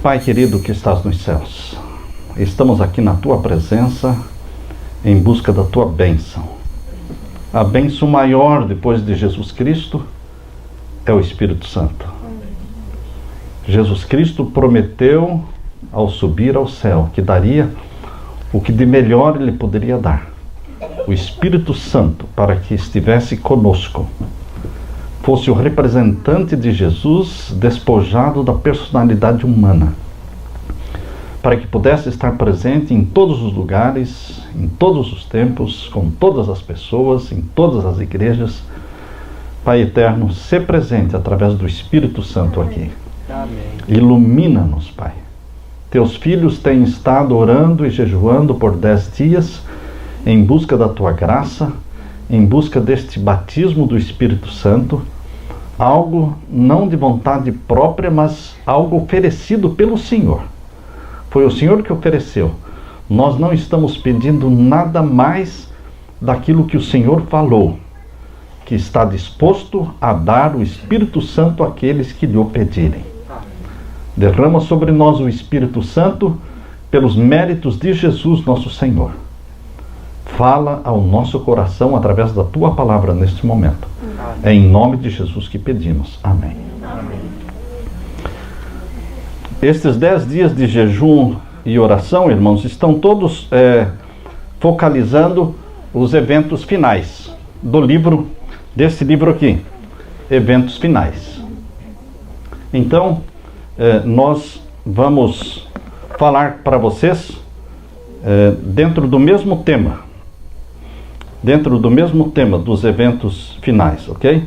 Pai querido que estás nos céus, estamos aqui na Tua presença em busca da Tua bênção. A bênção maior depois de Jesus Cristo é o Espírito Santo. Jesus Cristo prometeu ao subir ao céu que daria o que de melhor Ele poderia dar, o Espírito Santo, para que estivesse conosco, fosse o representante de Jesus despojado da personalidade humana, para que pudesse estar presente em todos os lugares, em todos os tempos, com todas as pessoas, em todas as igrejas. Pai eterno, se presente através do Espírito Santo aqui. Amém. Ilumina-nos, Pai. Teus filhos têm estado orando e jejuando por 10 dias em busca da Tua graça, em busca deste batismo do Espírito Santo, algo não de vontade própria, mas algo oferecido pelo Senhor. Foi o Senhor que ofereceu. Nós não estamos pedindo nada mais daquilo que o Senhor falou, que está disposto a dar o Espírito Santo àqueles que lhe o pedirem. Derrama sobre nós o Espírito Santo pelos méritos de Jesus, nosso Senhor. Fala ao nosso coração através da Tua palavra neste momento. É em nome de Jesus que pedimos. Amém. Amém. Estes 10 dias de jejum e oração, irmãos, estão todos focalizando os eventos finais do livro, desse livro aqui, Eventos Finais. Então, nós vamos falar para vocês dentro do mesmo tema dos eventos finais, ok?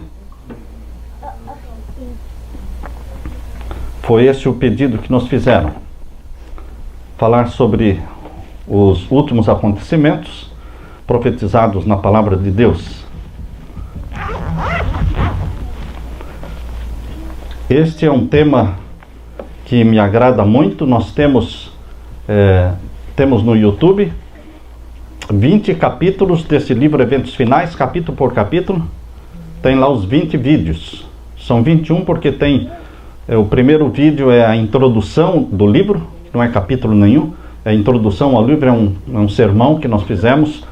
Foi esse o pedido que nos fizeram. Falar sobre os últimos acontecimentos profetizados na palavra de Deus. Este é um tema que me agrada muito. Nós temos no YouTube 20 capítulos desse livro Eventos Finais, capítulo por capítulo. Tem lá os 20 vídeos. São 21 porque tem... o primeiro vídeo é a introdução do livro, não é capítulo nenhum. A introdução ao livro é um sermão que nós fizemos.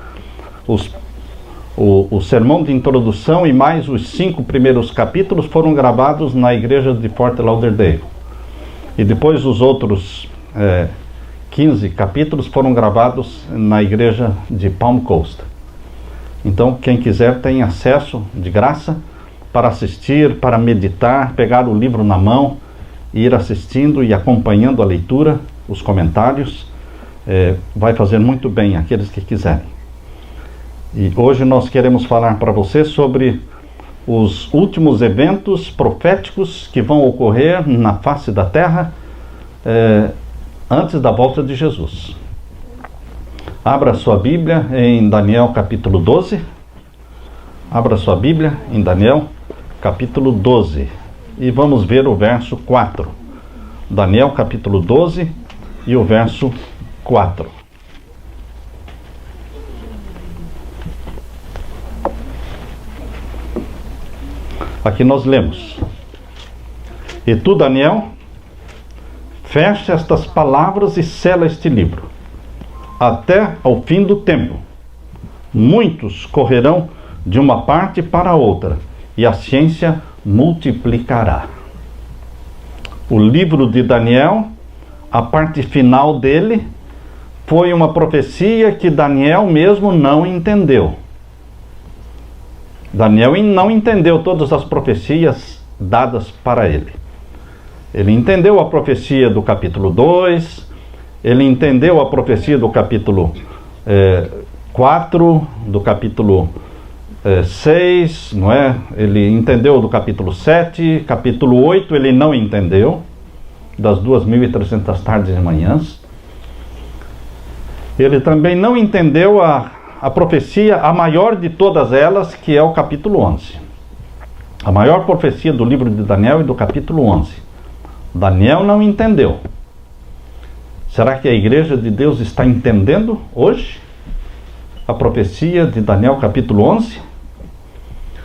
O sermão de introdução e mais os 5 primeiros capítulos foram gravados na igreja de Fort Lauderdale. E depois os outros 15 capítulos foram gravados na igreja de Palm Coast. Então, quem quiser tem acesso de graça para assistir, para meditar, pegar o livro na mão, ir assistindo e acompanhando a leitura, os comentários. Vai fazer muito bem aqueles que quiserem. E hoje nós queremos falar para você sobre os últimos eventos proféticos que vão ocorrer na face da terra antes da volta de Jesus. Abra sua Bíblia em Daniel capítulo 12. Abra sua Bíblia em Daniel capítulo 12. E vamos ver o verso 4. Daniel capítulo 12 e o verso 4. Aqui nós lemos: E tu, Daniel, fecha estas palavras e sela este livro, até ao fim do tempo. Muitos correrão de uma parte para outra, e a ciência multiplicará. O livro de Daniel, a parte final dele, foi uma profecia que Daniel mesmo não entendeu. Daniel não entendeu todas as profecias dadas para ele. Ele entendeu a profecia do capítulo 2, ele entendeu a profecia do capítulo 4, do capítulo 6, não é? Ele entendeu do capítulo 7, capítulo 8 ele não entendeu, das 2.300 tardes e manhãs. Ele também não entendeu a profecia, a maior de todas elas, que é o capítulo 11. A maior profecia do livro de Daniel é do capítulo 11. Daniel não entendeu. Será que a igreja de Deus está entendendo hoje a profecia de Daniel capítulo 11?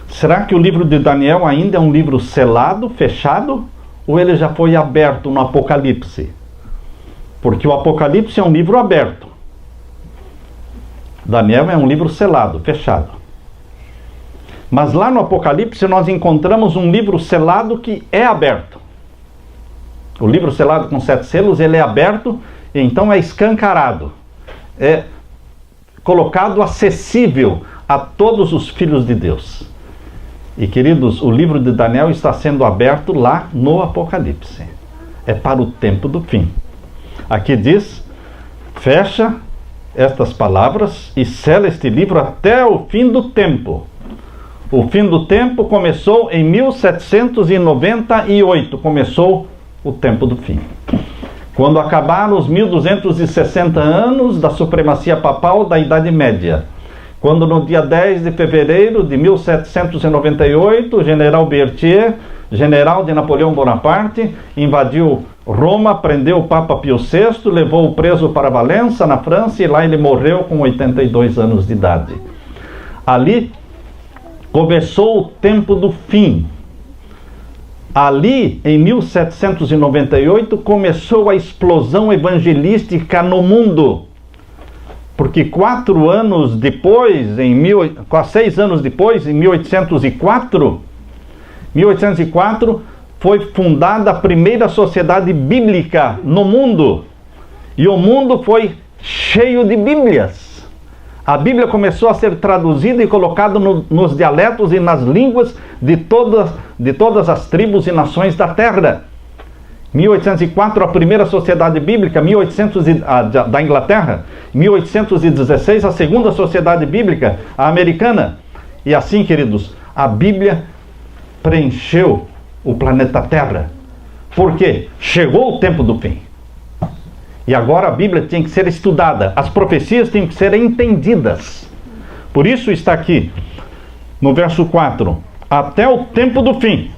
Será que o livro de Daniel ainda é um livro selado, fechado, ou ele já foi aberto no Apocalipse? Porque o Apocalipse é um livro aberto. Daniel é um livro selado, fechado. Mas lá no Apocalipse nós encontramos um livro selado que é aberto. O livro selado com 7 selos, ele é aberto, e então é escancarado. É colocado acessível a todos os filhos de Deus. E queridos, o livro de Daniel está sendo aberto lá no Apocalipse. É para o tempo do fim. Aqui diz, fecha estas palavras e sela este livro até o fim do tempo. O fim do tempo começou em 1798, começou o tempo do fim. Quando acabaram os 1260 anos da supremacia papal da Idade Média. Quando no dia 10 de fevereiro de 1798, o general Berthier, general de Napoleão Bonaparte, invadiu Roma, prendeu o Papa Pio VI, levou-o preso para Valença, na França, e lá ele morreu com 82 anos de idade. Ali começou o tempo do fim. Ali, em 1798, começou a explosão evangelística no mundo. Porque 4 anos depois, 6 anos depois, em 1804, foi fundada a primeira sociedade bíblica no mundo. E o mundo foi cheio de Bíblias. A Bíblia começou a ser traduzida e colocada nos dialetos e nas línguas de todas as tribos e nações da terra. 1804, a primeira sociedade bíblica, da Inglaterra. 1816, a segunda sociedade bíblica, a americana. E assim, queridos, a Bíblia preencheu o planeta Terra. Por quê? Chegou o tempo do fim. E agora a Bíblia tem que ser estudada. As profecias têm que ser entendidas. Por isso está aqui, no verso 4. Até o tempo do fim.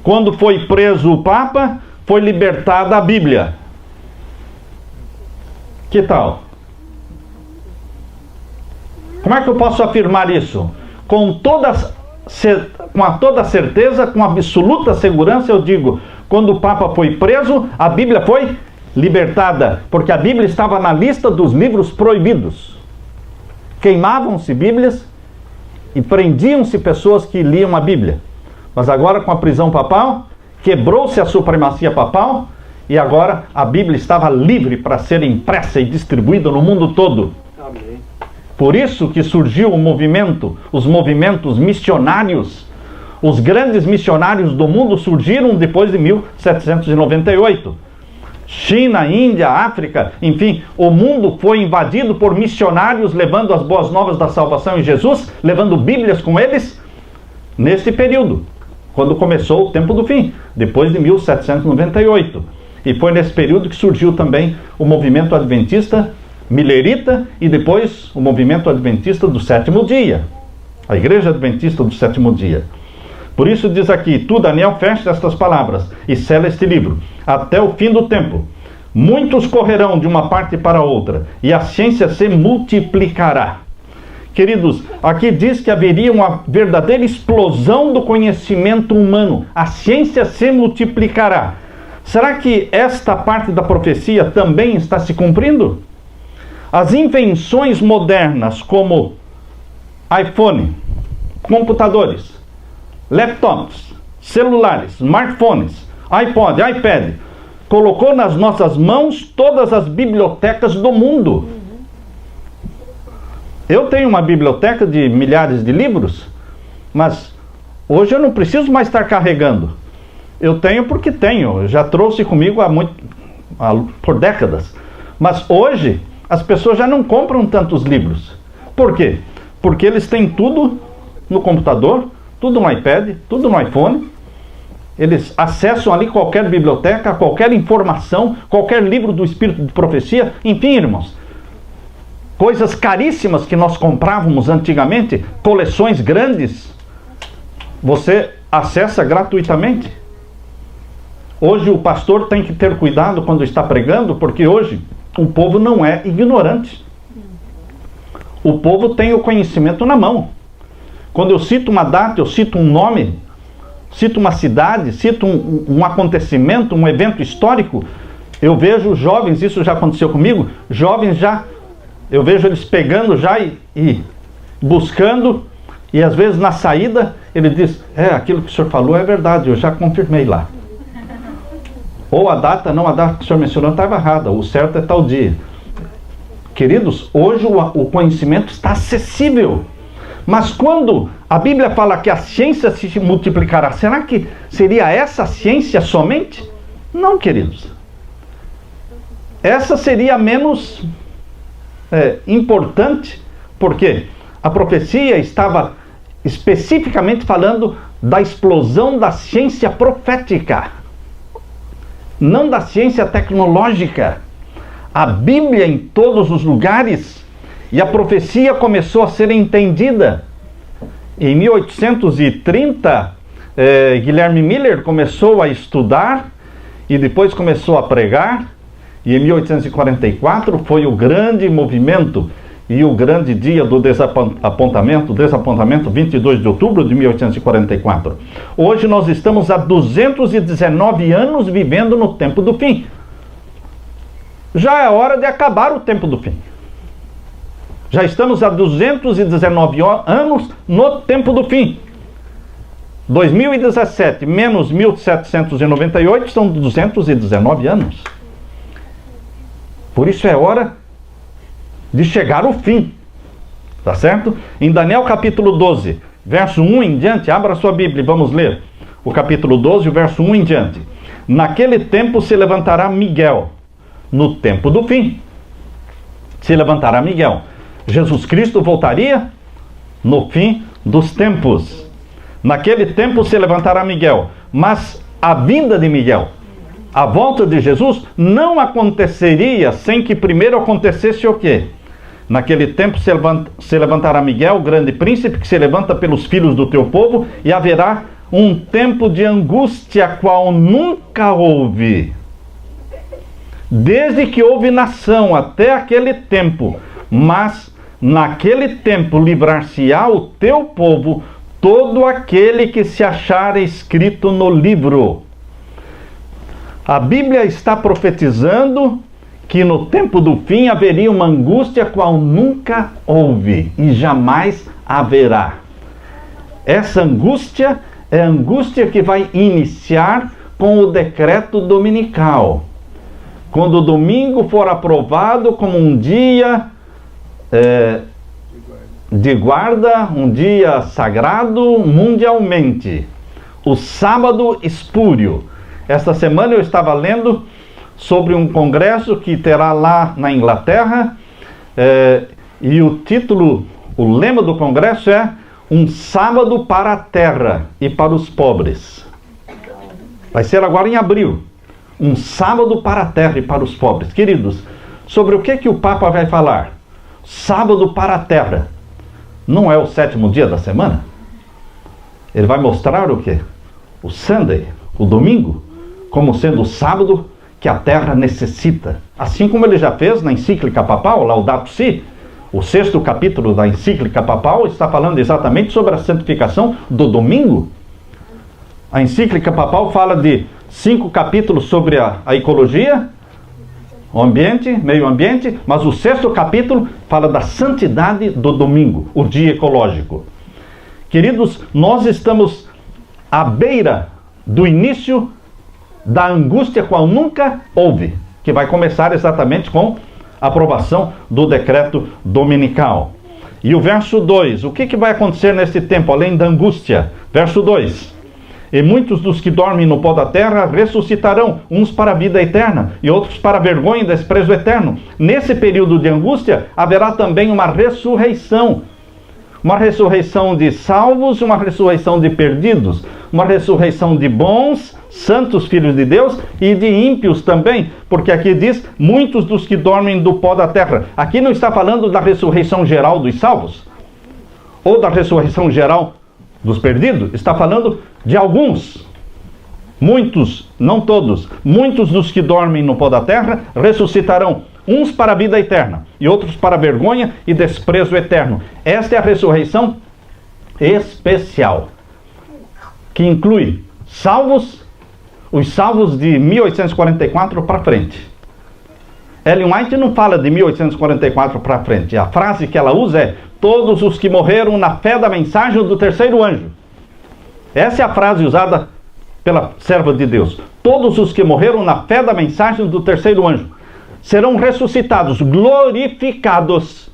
Quando foi preso o Papa, foi libertada a Bíblia. Que tal? Como é que eu posso afirmar isso? Com toda certeza, com absoluta segurança, eu digo, quando o Papa foi preso, a Bíblia foi libertada, porque a Bíblia estava na lista dos livros proibidos. Queimavam-se Bíblias e prendiam-se pessoas que liam a Bíblia. Mas agora, com a prisão papal, quebrou-se a supremacia papal e agora a Bíblia estava livre para ser impressa e distribuída no mundo todo. Amém. Por isso que surgiu os movimentos missionários. Os grandes missionários do mundo surgiram depois de 1798. China, Índia, África, enfim, o mundo foi invadido por missionários levando as boas novas da salvação em Jesus, levando Bíblias com eles, nesse período, quando começou o tempo do fim, depois de 1798. E foi nesse período que surgiu também o movimento adventista milerita e depois o movimento adventista do sétimo dia, a Igreja Adventista do sétimo dia. Por isso diz aqui, tu, Daniel, fecha estas palavras e sela este livro, até o fim do tempo. Muitos correrão de uma parte para outra, e a ciência se multiplicará. Queridos, aqui diz que haveria uma verdadeira explosão do conhecimento humano. A ciência se multiplicará. Será que esta parte da profecia também está se cumprindo? As invenções modernas, como iPhone, computadores, laptops, celulares, smartphones, iPod, iPad, colocou nas nossas mãos todas as bibliotecas do mundo. Eu tenho uma biblioteca de milhares de livros, mas hoje eu não preciso mais estar carregando. Eu tenho porque tenho, eu já trouxe comigo por décadas. Mas hoje as pessoas já não compram tantos livros. Por quê? Porque eles têm tudo no computador, tudo no iPad, tudo no iPhone. Eles acessam ali qualquer biblioteca, qualquer informação, qualquer livro do Espírito de Profecia. Enfim, irmãos, coisas caríssimas que nós comprávamos antigamente, coleções grandes, você acessa gratuitamente. Hoje o pastor tem que ter cuidado quando está pregando, porque hoje o povo não é ignorante. O povo tem o conhecimento na mão. Quando eu cito uma data, eu cito um nome, cito uma cidade, cito um acontecimento, um evento histórico, Eu vejo jovens, isso já aconteceu comigo, jovens já, eu vejo eles pegando já e buscando, e às vezes na saída ele diz, aquilo que o senhor falou é verdade, eu já confirmei lá. Ou a data que o senhor mencionou estava errada, o certo é tal dia. Queridos, hoje o conhecimento está acessível. Mas quando a Bíblia fala que a ciência se multiplicará, será que seria essa ciência somente? Não, queridos. Essa seria menos importante, porque a profecia estava especificamente falando da explosão da ciência profética, não da ciência tecnológica. A Bíblia em todos os lugares, e a profecia começou a ser entendida. Em 1830, Guilherme Miller começou a estudar e depois começou a pregar, e em 1844 foi o grande movimento e o grande dia do desapontamento, 22 de outubro de 1844. Hoje nós estamos há 219 anos vivendo no tempo do fim. Já é hora de acabar o tempo do fim. Já estamos há 219 anos no tempo do fim. 2017 menos 1798 são 219 anos. Por isso é hora de chegar ao fim. Tá certo? Em Daniel capítulo 12, verso 1 em diante, abra sua Bíblia e vamos ler. O capítulo 12, o verso 1 em diante. Naquele tempo se levantará Miguel. No tempo do fim se levantará Miguel. Jesus Cristo voltaria no fim dos tempos. Naquele tempo se levantará Miguel. Mas a vinda de Miguel, a volta de Jesus, não aconteceria sem que primeiro acontecesse o quê? Naquele tempo se levantará Miguel, o grande príncipe, que se levanta pelos filhos do teu povo, e haverá um tempo de angústia qual nunca houve. Desde que houve nação até aquele tempo, mas naquele tempo livrar-se-á o teu povo, todo aquele que se achar escrito no livro. A Bíblia está profetizando que no tempo do fim haveria uma angústia qual nunca houve e jamais haverá. Essa angústia é a angústia que vai iniciar com o decreto dominical. Quando o domingo for aprovado como um dia de guarda, um dia sagrado mundialmente. O sábado espúrio. Esta semana eu estava lendo sobre um congresso que terá lá na Inglaterra, e o título, o lema do congresso é Um Sábado para a Terra e para os Pobres. Vai ser agora em abril. Um sábado para a terra e para os pobres. Queridos, sobre o que o Papa vai falar? Sábado para a terra. Não é o 7º dia da semana? Ele vai mostrar o quê? O Sunday, o domingo, como sendo o sábado que a terra necessita. Assim como ele já fez na encíclica papal, Laudato Si, o 6º capítulo da encíclica papal está falando exatamente sobre a santificação do domingo. A encíclica papal fala de 5 capítulos sobre a ecologia, o ambiente, meio ambiente, mas o 6º capítulo fala da santidade do domingo, o dia ecológico. Queridos, nós estamos à beira do início da angústia qual nunca houve, que vai começar exatamente com a aprovação do decreto dominical. E o verso 2, o que vai acontecer nesse tempo, além da angústia? Verso 2. E muitos dos que dormem no pó da terra ressuscitarão, uns para a vida eterna e outros para a vergonha e desprezo eterno. Nesse período de angústia haverá também uma ressurreição. Uma ressurreição de salvos, uma ressurreição de perdidos, uma ressurreição de bons, santos filhos de Deus e de ímpios também, porque aqui diz muitos dos que dormem do pó da terra. Aqui não está falando da ressurreição geral dos salvos ou da ressurreição geral dos perdidos, está falando de alguns, muitos, não todos, muitos dos que dormem no pó da terra ressuscitarão, uns para a vida eterna e outros para a vergonha e desprezo eterno. Esta é a ressurreição especial, que inclui salvos, os salvos de 1844 para frente. Ellen White não fala de 1844 para frente. A frase que ela usa é: todos os que morreram na fé da mensagem do terceiro anjo. Essa é a frase usada pela serva de Deus. Todos os que morreram na fé da mensagem do terceiro anjo serão ressuscitados, glorificados,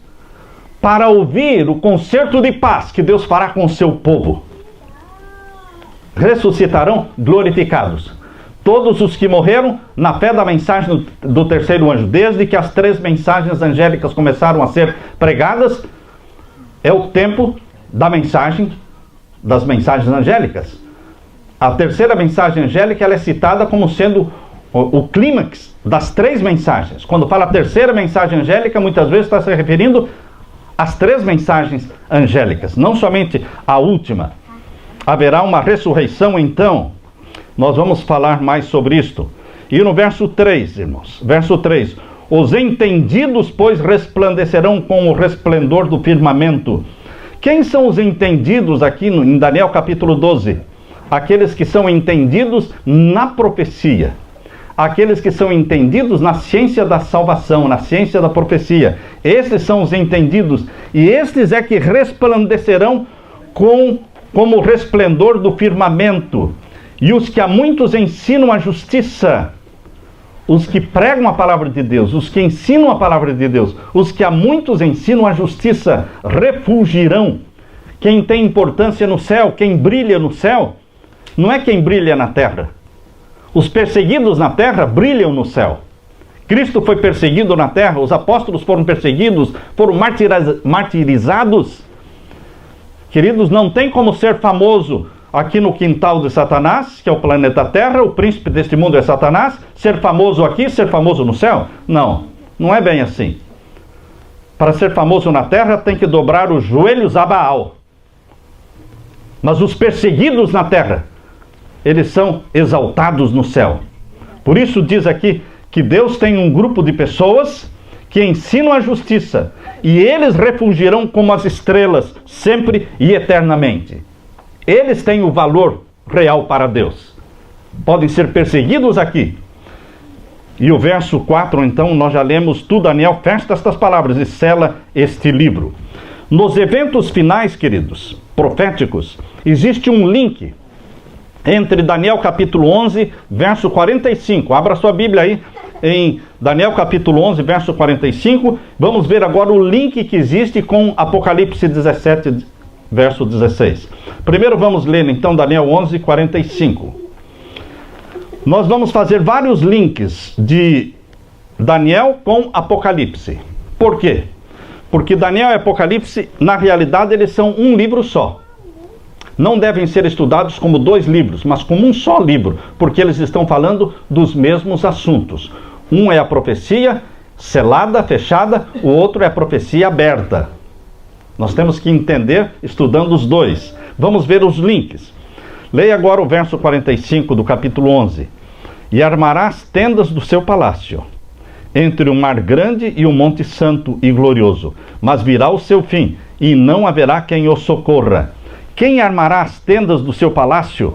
para ouvir o concerto de paz que Deus fará com o seu povo. Ressuscitarão glorificados. Todos os que morreram na fé da mensagem do terceiro anjo, desde que as 3 mensagens angélicas começaram a ser pregadas, é o tempo da mensagem, das mensagens angélicas. A terceira mensagem angélica, ela é citada como sendo o clímax das 3 mensagens. Quando fala a terceira mensagem angélica, muitas vezes está se referindo às 3 mensagens angélicas, não somente a última. Haverá uma ressurreição, então. Nós vamos falar mais sobre isto. E no verso 3, irmãos, verso 3: os entendidos, pois, resplandecerão com o resplendor do firmamento. Quem são os entendidos aqui em Daniel capítulo 12? Aqueles que são entendidos na profecia. Aqueles que são entendidos na ciência da salvação, na ciência da profecia. Esses são os entendidos. E estes é que resplandecerão como o resplendor do firmamento. E os que a muitos ensinam a justiça, os que pregam a palavra de Deus, os que ensinam a palavra de Deus, os que a muitos ensinam a justiça, refulgirão. Quem tem importância no céu, quem brilha no céu, não é quem brilha na terra. Os perseguidos na terra brilham no céu. Cristo foi perseguido na terra, os apóstolos foram perseguidos, foram martirizados. Queridos, não tem como ser famoso aqui no quintal de Satanás, que é o planeta Terra, o príncipe deste mundo é Satanás, ser famoso aqui, ser famoso no céu? Não, não é bem assim. Para ser famoso na terra tem que dobrar os joelhos a Baal. Mas os perseguidos na terra, eles são exaltados no céu. Por isso diz aqui que Deus tem um grupo de pessoas que ensinam a justiça, e eles refulgirão como as estrelas, sempre e eternamente. Eles têm o valor real para Deus. Podem ser perseguidos aqui. E o verso 4, então, nós já lemos tudo. Daniel fecha estas palavras e sela este livro. Nos eventos finais, queridos, proféticos, existe um link entre Daniel capítulo 11, verso 45. Abra sua Bíblia aí em Daniel capítulo 11, verso 45. Vamos ver agora o link que existe com Apocalipse 17, verso 16. Primeiro vamos ler então Daniel 11, 45. Nós vamos fazer vários links de Daniel com Apocalipse. Por quê? Porque Daniel e Apocalipse, na realidade, eles são um livro só. Não devem ser estudados como 2 livros, mas como um só livro, porque eles estão falando dos mesmos assuntos. Um é a profecia selada, fechada, o outro é a profecia aberta. Nós temos que entender estudando os 2. Vamos ver os links. Leia agora o verso 45 do capítulo 11. E armará as tendas do seu palácio, entre o mar grande e o monte santo e glorioso. Mas virá o seu fim, e não haverá quem o socorra. Quem armará as tendas do seu palácio?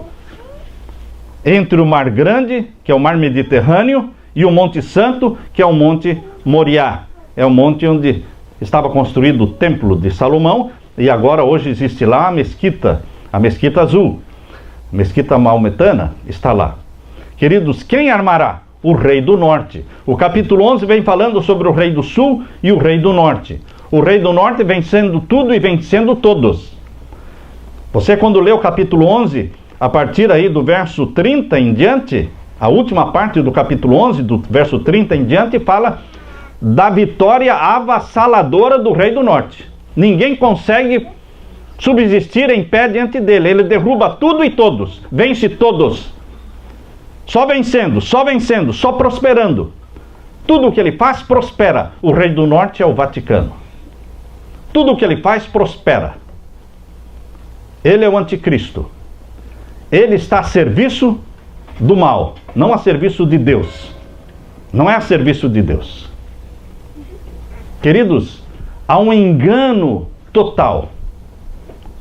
Entre o mar grande, que é o mar Mediterrâneo, e o monte santo, que é o monte Moriá. É o monte onde estava construído o templo de Salomão, e agora hoje existe lá a mesquita azul, mesquita maometana, está lá. Queridos, quem armará? O rei do norte. O capítulo 11 vem falando sobre o rei do sul e o rei do norte. O rei do norte vencendo tudo e vencendo todos. Você, quando lê o capítulo 11, a partir aí do verso 30 em diante, a última parte do capítulo 11, do verso 30 em diante, fala da vitória avassaladora do rei do norte. Ninguém consegue subsistir em pé diante dele. Ele derruba tudo e todos, vence todos. Só vencendo, só prosperando. Tudo o que ele faz, prospera. O rei do norte é o Vaticano. Tudo o que ele faz, prospera. Ele é o anticristo. Ele está a serviço do mal, não a serviço de Deus. Não é a serviço de Deus. Queridos, há um engano total.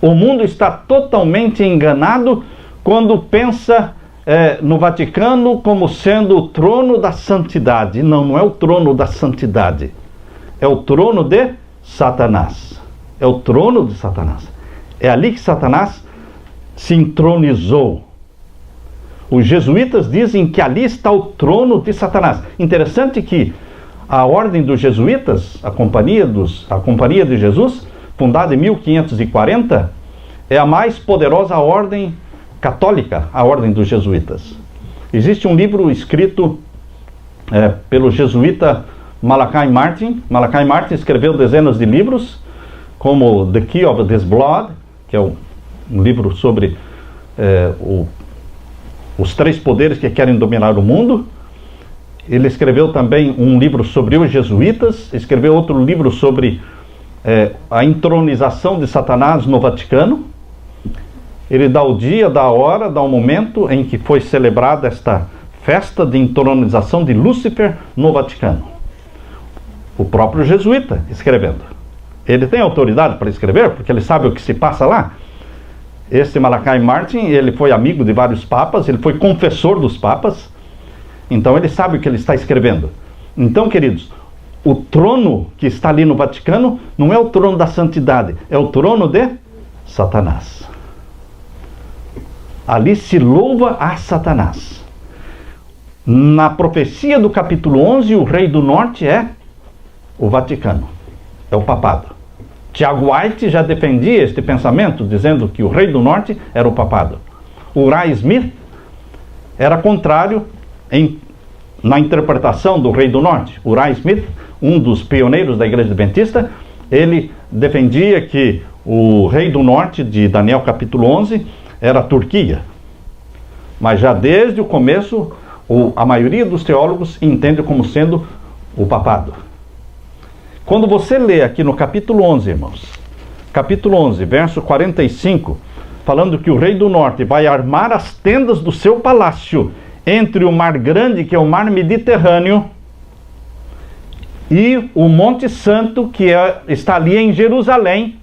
O mundo está totalmente enganado quando pensa no Vaticano como sendo o trono da santidade. Não, não é o trono da santidade. É o trono de Satanás. É o trono de Satanás. É ali que Satanás se entronizou. Os jesuítas dizem que ali está o trono de Satanás. Interessante que a ordem dos jesuítas, a Companhia de Jesus, fundada em 1540, é a mais poderosa ordem católica, a ordem dos jesuítas. Existe um livro escrito pelo jesuíta Malachi Martin. Malachi Martin escreveu dezenas de livros, como The Key of This Blood, que é um livro sobre os três poderes que querem dominar o mundo. Ele escreveu também um livro sobre os jesuítas, escreveu outro livro sobre a entronização de Satanás no Vaticano. Ele dá o dia, dá a hora, dá o momento em que foi celebrada esta festa de entronização de Lúcifer no Vaticano. O próprio jesuíta escrevendo. Ele tem autoridade para escrever, porque ele sabe o que se passa lá. Este Malachi Martin, ele foi amigo de vários papas, ele foi confessor dos papas, então ele sabe o que ele está escrevendo. Então, queridos, o trono que está ali no Vaticano não é o trono da santidade, é o trono de Satanás. Ali se louva a Satanás. Na profecia do capítulo 11, o rei do norte é o Vaticano, é o papado. Tiago White já defendia este pensamento, dizendo que o rei do norte era o papado. Uriah Smith era contrário na interpretação do rei do norte. Uriah Smith, um dos pioneiros da igreja adventista, ele defendia que o rei do norte, de Daniel capítulo 11, era a Turquia. Mas já desde o começo, a maioria dos teólogos entende como sendo o papado. Quando você lê aqui no capítulo 11, irmãos, capítulo 11, verso 45, falando que o rei do norte vai armar as tendas do seu palácio entre o mar grande, que é o mar Mediterrâneo, e o Monte Santo, que está ali em Jerusalém,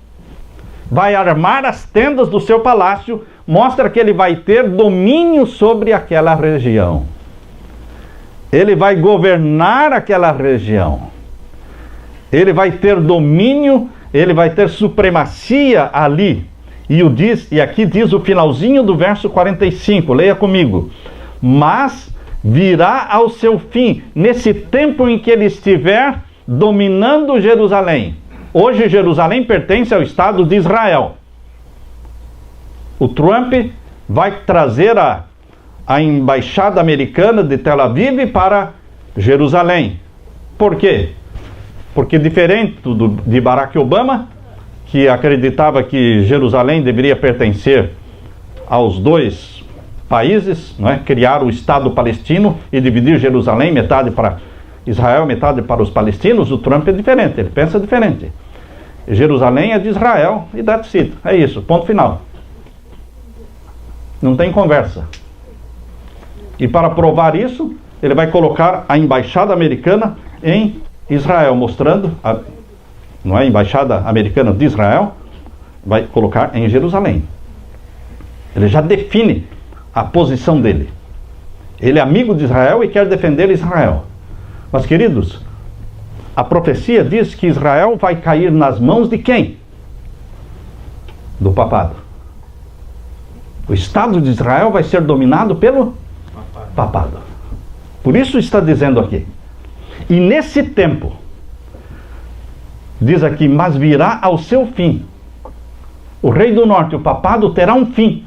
vai armar as tendas do seu palácio, mostra que ele vai ter domínio sobre aquela região. Ele vai governar aquela região. Ele vai ter domínio, ele vai ter supremacia ali. E aqui diz o finalzinho do verso 45, leia comigo. Mas virá ao seu fim, nesse tempo em que ele estiver dominando Jerusalém. Hoje Jerusalém pertence ao Estado de Israel. O Trump vai trazer a embaixada americana de Tel Aviv para Jerusalém. Por quê? Porque diferente de Barack Obama, que acreditava que Jerusalém deveria pertencer aos dois países, não é? Criar o Estado palestino e dividir Jerusalém, metade para Israel, metade para os palestinos. O Trump é diferente, ele pensa diferente. Jerusalém é de Israel e that's it. É isso, ponto final. Não tem conversa. E para provar isso, ele vai colocar a embaixada americana em Israel, mostrando, não é a embaixada americana de Israel, vai colocar em Jerusalém. Ele já define a posição dele. Ele é amigo de Israel e quer defender Israel. Mas, queridos, a profecia diz que Israel vai cair nas mãos de quem? Do papado. O Estado de Israel vai ser dominado pelo papado. Por isso está dizendo aqui. E nesse tempo, diz aqui, mas virá ao seu fim. O rei do norte, o papado, terá um fim.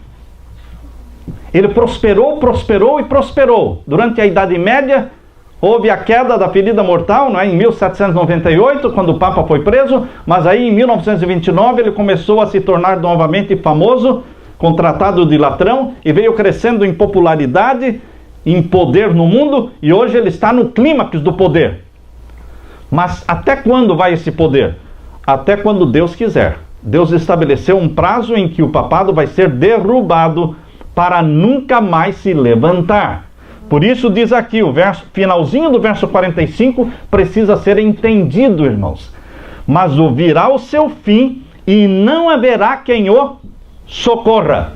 Ele prosperou, prosperou e prosperou. Durante a Idade Média, houve a queda da ferida mortal, não é? Em 1798, quando o Papa foi preso, mas aí em 1929 ele começou a se tornar novamente famoso, com o Tratado de Latrão, e veio crescendo em popularidade, em poder no mundo, e hoje ele está no clímax do poder. Mas até quando vai esse poder? Até quando Deus quiser. Deus estabeleceu um prazo em que o papado vai ser derrubado para nunca mais se levantar. Por isso diz aqui, o finalzinho do verso 45 precisa ser entendido, irmãos. Mas virá o seu fim e não haverá quem o socorra.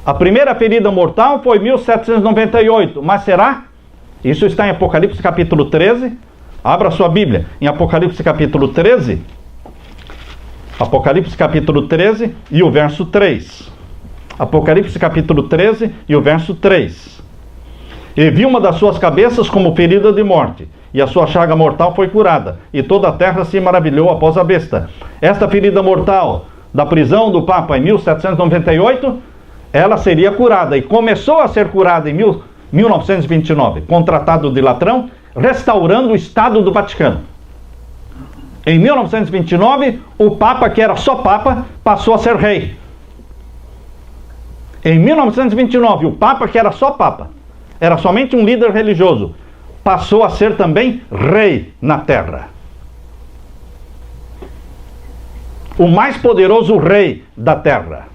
A primeira ferida mortal foi 1798, mas será? Isso está em Apocalipse capítulo 13. Abra sua Bíblia, em Apocalipse capítulo 13. Apocalipse capítulo 13 e o verso 3. Apocalipse capítulo 13 e o verso 3. E vi uma das suas cabeças como ferida de morte, e a sua chaga mortal foi curada, e toda a terra se maravilhou após a besta. Esta ferida mortal da prisão do Papa em 1798, ela seria curada, e começou a ser curada em 1929, com o Tratado de Latrão, restaurando o Estado do Vaticano. Em 1929, o Papa, que era só Papa, passou a ser rei. Em 1929, o Papa, que era só Papa, era somente um líder religioso, passou a ser também rei na terra. O mais poderoso rei da terra.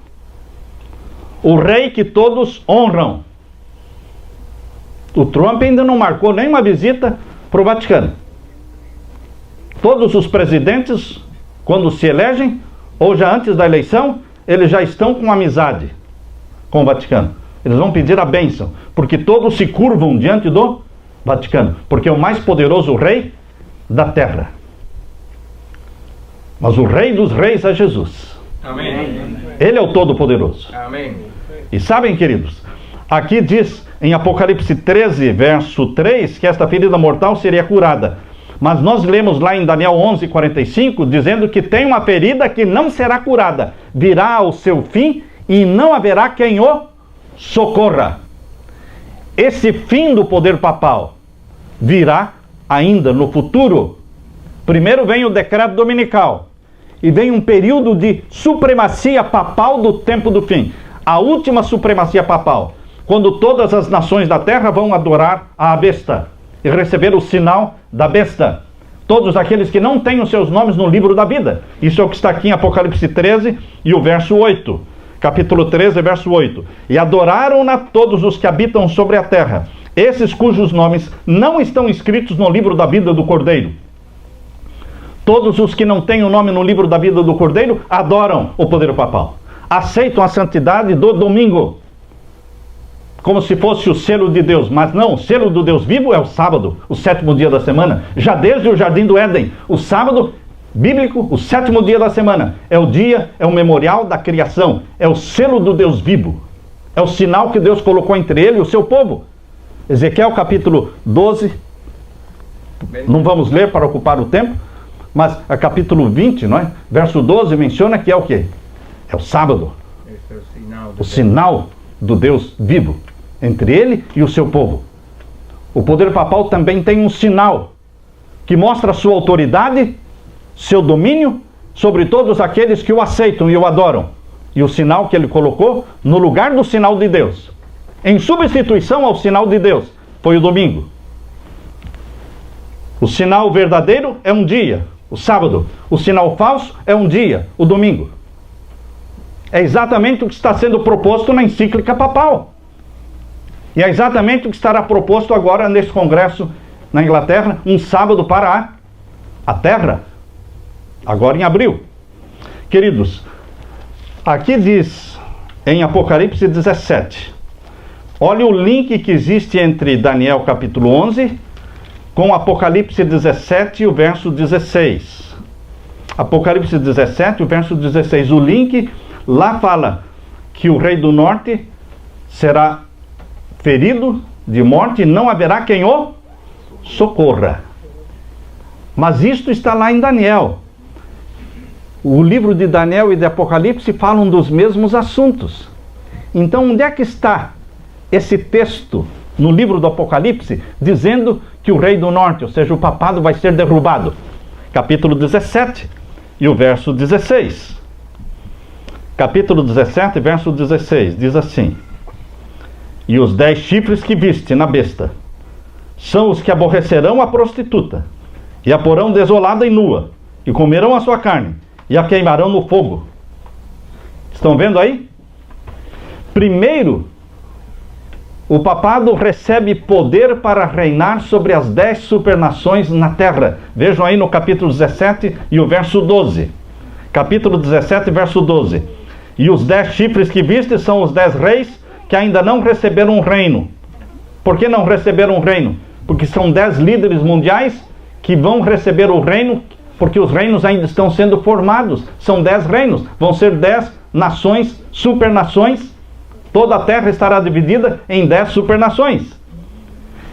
O rei que todos honram. O Trump ainda não marcou nenhuma visita para o Vaticano. Todos os presidentes, quando se elegem, ou já antes da eleição, eles já estão com amizade com o Vaticano. Eles vão pedir a bênção, porque todos se curvam diante do Vaticano, porque é o mais poderoso rei da terra. Mas o rei dos reis é Jesus. Amém. Ele é o Todo-Poderoso. Amém. E sabem, queridos, aqui diz em Apocalipse 13, verso 3, que esta ferida mortal seria curada. Mas nós lemos lá em Daniel 11, 45, dizendo que tem uma ferida que não será curada. Virá ao seu fim e não haverá quem o socorra. Esse fim do poder papal virá ainda no futuro. Primeiro vem o decreto dominical e vem um período de supremacia papal do tempo do fim. A última supremacia papal, quando todas as nações da terra vão adorar a besta e receber o sinal da besta. Todos aqueles que não têm os seus nomes no livro da vida. Isso é o que está aqui em Apocalipse 13 e o verso 8. Capítulo 13, verso 8. E adoraram-na todos os que habitam sobre a terra, esses cujos nomes não estão escritos no livro da vida do Cordeiro. Todos os que não têm o nome no livro da vida do Cordeiro adoram o poder papal. Aceitam a santidade do domingo, como se fosse o selo de Deus. Mas não, o selo do Deus vivo é o sábado, o sétimo dia da semana. Já desde o Jardim do Éden, o sábado bíblico, o sétimo dia da semana, é o dia, é o memorial da criação, é o selo do Deus vivo, é o sinal que Deus colocou entre ele e o seu povo. Ezequiel capítulo 12, não vamos ler para ocupar o tempo, mas a capítulo 20, não é? Verso 12 menciona que é o quê? É o sábado, Esse é o sinal do Deus vivo entre ele e o seu povo. O poder papal também tem um sinal que mostra a sua autoridade, seu domínio sobre todos aqueles que o aceitam e o adoram. E o sinal que ele colocou no lugar do sinal de Deus, em substituição ao sinal de Deus, foi o domingo. O sinal verdadeiro é um dia, o sábado. O sinal falso é um dia, o domingo. É exatamente o que está sendo proposto na encíclica papal. E é exatamente o que estará proposto agora nesse congresso na Inglaterra, um sábado para a terra, agora em abril. Queridos, aqui diz em Apocalipse 17, olha o link que existe entre Daniel capítulo 11 com Apocalipse 17 e o verso 16. Apocalipse 17, o verso 16. O link lá fala que o rei do norte será ferido de morte e não haverá quem o socorra. Mas isto está lá em Daniel. O livro de Daniel e de Apocalipse falam dos mesmos assuntos. Então, onde é que está esse texto no livro do Apocalipse dizendo que o rei do norte, ou seja, o papado, vai ser derrubado? Capítulo 17 e o verso 16. Capítulo 17, verso 16, diz assim: e os 10 chifres que viste na besta são os que aborrecerão a prostituta, e a porão desolada e nua, e comerão a sua carne, e a queimarão no fogo. Estão vendo aí? Primeiro, o papado recebe poder para reinar sobre as 10 supernações na terra. Vejam aí no capítulo 17 e o verso 12. Capítulo 17, verso 12. E os 10 chifres que viste são os 10 reis que ainda não receberam um reino. Por que não receberam um reino? Porque são 10 líderes mundiais que vão receber o reino, porque os reinos ainda estão sendo formados. São 10 reinos, vão ser 10 nações, supernações. Toda a terra estará dividida em 10 supernações.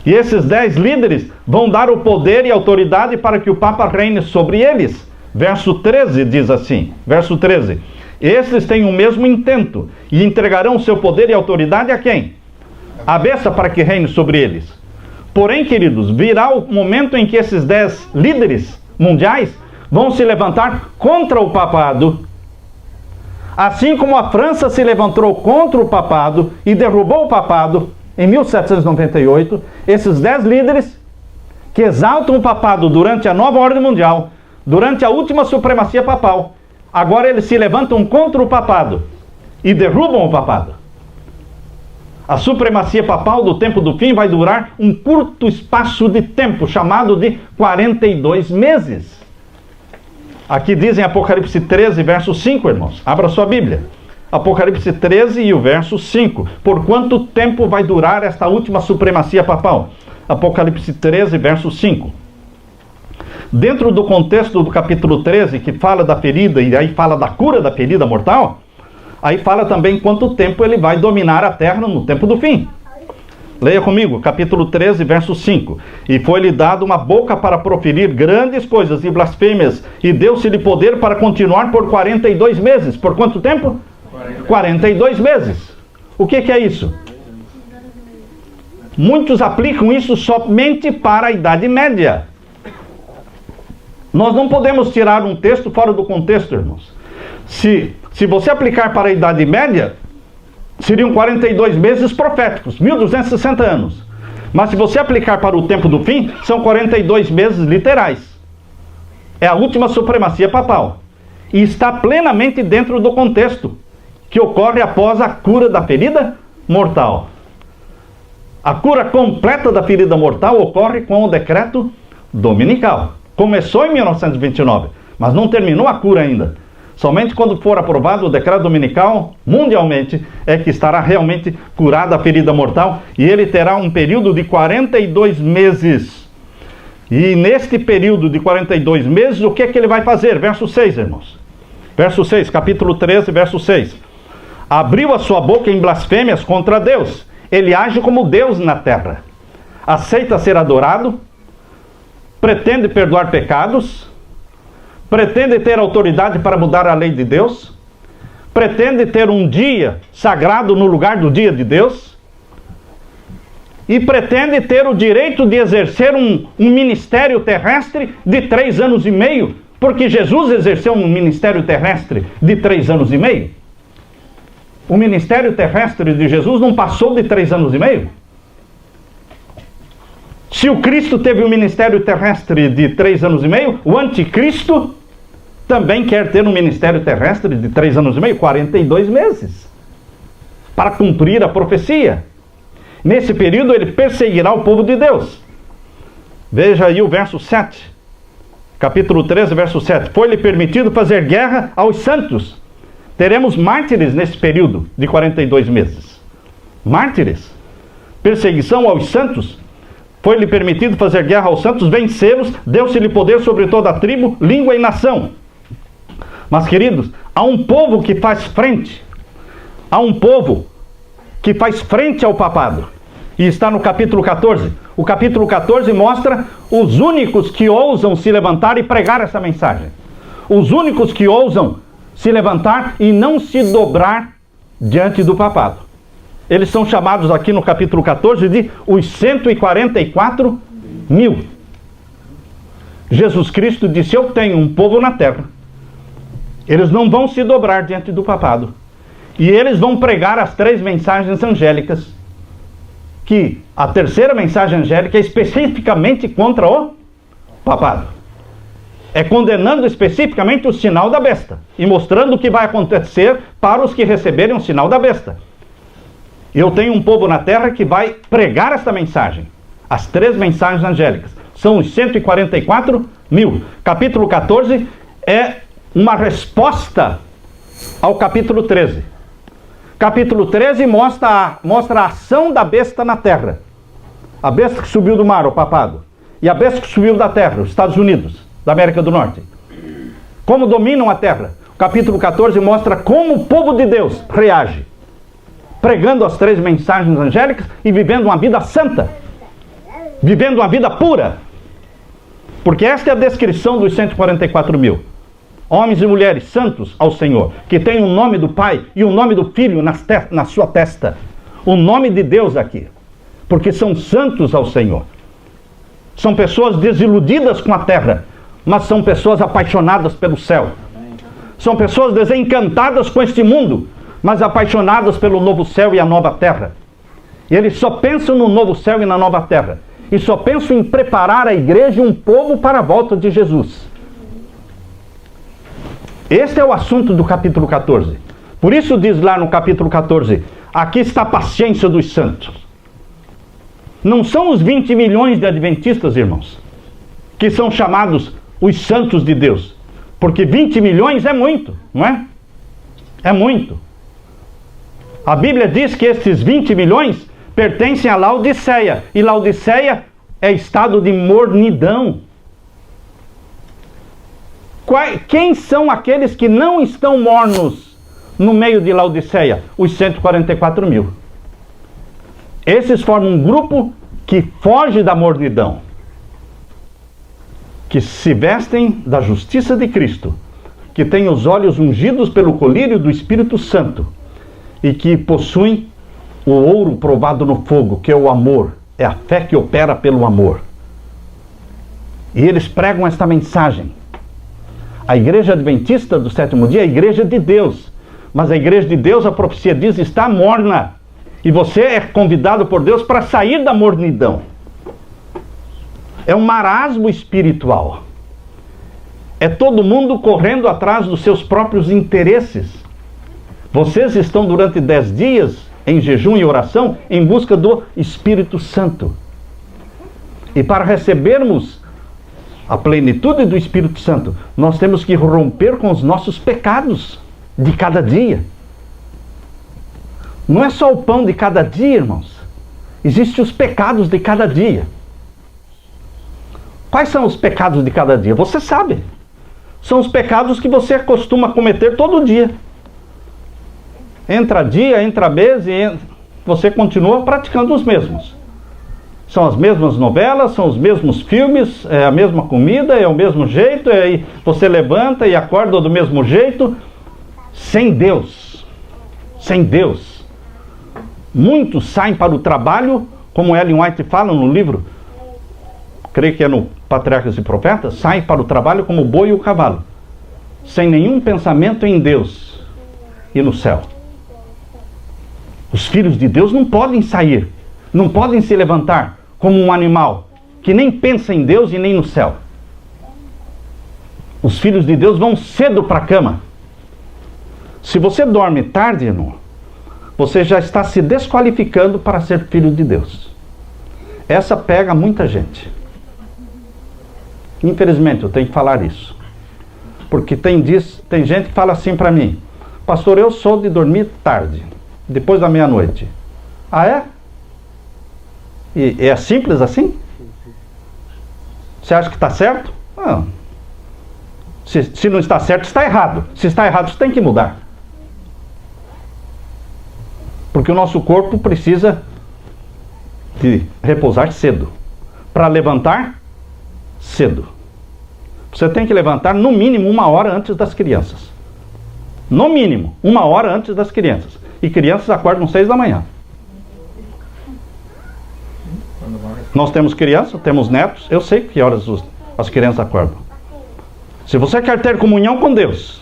E esses 10 líderes vão dar o poder e autoridade para que o Papa reine sobre eles. Verso 13 diz assim, verso 13: esses têm o mesmo intento e entregarão seu poder e autoridade a quem? A besta, para que reine sobre eles. Porém, queridos, virá o momento em que esses 10 líderes mundiais vão se levantar contra o papado. Assim como a França se levantou contra o papado e derrubou o papado em 1798, esses 10 líderes que exaltam o papado durante a nova ordem mundial, durante a última supremacia papal, agora eles se levantam contra o papado e derrubam o papado. A supremacia papal do tempo do fim vai durar um curto espaço de tempo, chamado de 42 meses. Aqui diz em Apocalipse 13, verso 5, irmãos. Abra sua Bíblia. Apocalipse 13 e o verso 5. Por quanto tempo vai durar esta última supremacia papal? Apocalipse 13, verso 5. Dentro do contexto do capítulo 13, que fala da ferida e aí fala da cura da ferida mortal, aí fala também quanto tempo ele vai dominar a terra no tempo do fim. Leia comigo, capítulo 13, verso 5. E foi-lhe dado uma boca para proferir grandes coisas e blasfêmias, e deu-se-lhe poder para continuar por 42 meses. Por quanto tempo? 42 meses. O que é isso? Muitos aplicam isso somente para a Idade Média. Nós não podemos tirar um texto fora do contexto, irmãos. Se você aplicar para a Idade Média, seriam 42 meses proféticos, 1260 anos. Mas se você aplicar para o tempo do fim, são 42 meses literais. É a última supremacia papal. E está plenamente dentro do contexto que ocorre após a cura da ferida mortal. A cura completa da ferida mortal ocorre com o decreto dominical. Começou em 1929, mas não terminou a cura ainda. Somente quando for aprovado o decreto dominical, mundialmente, é que estará realmente curada a ferida mortal, e ele terá um período de 42 meses. E neste período de 42 meses, o que é que ele vai fazer? Verso 6, irmãos. Verso 6, capítulo 13, verso 6. Abriu a sua boca em blasfêmias contra Deus. Ele age como Deus na terra. Aceita ser adorado, pretende perdoar pecados, pretende ter autoridade para mudar a lei de Deus, pretende ter um dia sagrado no lugar do dia de Deus, e pretende ter o direito de exercer um ministério terrestre de 3 anos e meio, porque Jesus exerceu um ministério terrestre de 3 anos e meio. O ministério terrestre de Jesus não passou de 3 anos e meio. Se o Cristo teve um ministério terrestre de 3 anos e meio, o anticristo também quer ter um ministério terrestre de 3 anos e meio, 42 meses, para cumprir a profecia. Nesse período ele perseguirá o povo de Deus. Veja aí o verso 7, capítulo 13, verso 7. Foi-lhe permitido fazer guerra aos santos. Teremos mártires nesse período de 42 meses. Mártires. Perseguição aos santos. Foi-lhe permitido fazer guerra aos santos, vencê-los, deu-se-lhe poder sobre toda a tribo, língua e nação. Mas, queridos, há um povo que faz frente. Há um povo que faz frente ao papado. E está no capítulo 14. O capítulo 14 mostra os únicos que ousam se levantar e pregar essa mensagem. Os únicos que ousam se levantar e não se dobrar diante do papado. Eles são chamados aqui no capítulo 14 de os 144 mil. Jesus Cristo disse: eu tenho um povo na terra. Eles não vão se dobrar diante do papado. E eles vão pregar as 3 mensagens angélicas. Que a terceira mensagem angélica é especificamente contra o papado. É condenando especificamente o sinal da besta. E mostrando o que vai acontecer para os que receberem o sinal da besta. Eu tenho um povo na terra que vai pregar esta mensagem. As 3 mensagens angélicas. São os 144 mil. Capítulo 14 é uma resposta ao capítulo 13. Capítulo 13 mostra a ação da besta na terra. A besta que subiu do mar, o papado. E a besta que subiu da terra, os Estados Unidos, da América do Norte. Como dominam a terra. O capítulo 14 mostra como o povo de Deus reage. Pregando as 3 mensagens angélicas e vivendo uma vida santa. Vivendo uma vida pura. Porque esta é a descrição dos 144 mil. Homens e mulheres santos ao Senhor, que têm o nome do Pai e o nome do Filho na sua testa. O nome de Deus aqui. Porque são santos ao Senhor. São pessoas desiludidas com a terra, mas são pessoas apaixonadas pelo céu. São pessoas desencantadas com este mundo, mas apaixonadas pelo novo céu e a nova terra. E eles só pensam no novo céu e na nova terra. E só pensam em preparar a igreja e um povo para a volta de Jesus. Este é o assunto do capítulo 14. Por isso diz lá no capítulo 14, aqui está a paciência dos santos. Não são os 20 milhões de adventistas, irmãos, que são chamados os santos de Deus. Porque 20 milhões é muito, não é? É muito. A Bíblia diz que esses 20 milhões pertencem a Laodiceia. E Laodiceia é estado de mornidão. Quem são aqueles que não estão mornos no meio de Laodiceia? Os 144 mil. Esses formam um grupo que foge da mornidão, que se vestem da justiça de Cristo, que têm os olhos ungidos pelo colírio do Espírito Santo e que possuem o ouro provado no fogo, que é o amor, é a fé que opera pelo amor. E eles pregam esta mensagem. A igreja adventista do 7º dia é a igreja de Deus, mas a igreja de Deus, a profecia diz, está morna. E você é convidado por Deus para sair da mornidão. É um marasmo espiritual. É todo mundo correndo atrás dos seus próprios interesses. Vocês estão durante 10 dias em jejum e oração em busca do Espírito Santo. E para recebermos a plenitude do Espírito Santo, nós temos que romper com os nossos pecados de cada dia. Não é só o pão de cada dia, irmãos. Existem os pecados de cada dia. Quais são os pecados de cada dia? Você sabe. São os pecados que você costuma cometer todo dia. Entra dia, entra mês e você continua praticando os mesmos. São as mesmas novelas, são os mesmos filmes, é a mesma comida, é o mesmo jeito, você levanta e acorda do mesmo jeito, sem Deus. Sem Deus. Muitos saem para o trabalho, como Ellen White fala no livro, creio que é no Patriarcas e Profetas, saem para o trabalho como o boi e o cavalo, sem nenhum pensamento em Deus e no céu. Os filhos de Deus não podem sair, não podem se levantar como um animal que nem pensa em Deus e nem no céu. Os filhos de Deus vão cedo para a cama. Se você dorme tarde, irmão, você já está se desqualificando para ser filho de Deus. Essa pega muita gente. Infelizmente, eu tenho que falar isso. Porque tem gente que fala assim para mim: pastor, eu sou de dormir tarde, depois da meia-noite. Ah, é? E é simples assim? Você acha que está certo? Não. Se não está certo, está errado. Se está errado, você tem que mudar. Porque o nosso corpo precisa de repousar cedo. Para levantar cedo. Você tem que levantar no mínimo 1 hora antes das crianças. No mínimo 1 hora antes das crianças. E crianças acordam 6 da manhã. Nós temos crianças, temos netos. Eu sei que horas as crianças acordam. Se você quer ter comunhão com Deus,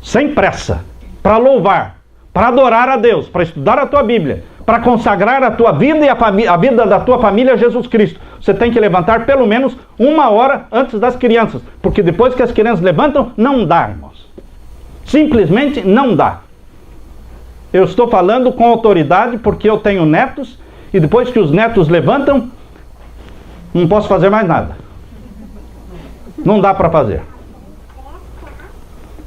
sem pressa, para louvar, para adorar a Deus, para estudar a tua Bíblia, para consagrar a tua vida e a vida da tua família a Jesus Cristo, você tem que levantar pelo menos 1 hora antes das crianças, porque depois que as crianças levantam, não dá, irmãos. Simplesmente não dá. Eu estou falando com autoridade porque eu tenho netos, e depois que os netos levantam, não posso fazer mais nada. Não dá para fazer.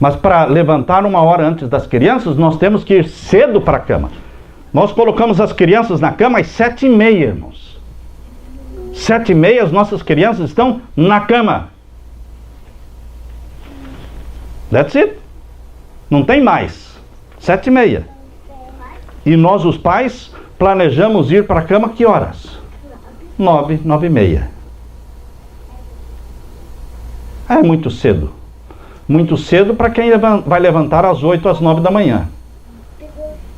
Mas para levantar 1 hora antes das crianças, nós temos que ir cedo para a cama. Nós colocamos as crianças na cama às 7h30, irmãos. 7h30 as nossas crianças estão na cama. That's it. Não tem mais. 7h30. E nós, os pais, planejamos ir para a cama que horas? 9, 9h30. É muito cedo. Muito cedo para quem vai levantar às 8, às 9 da manhã.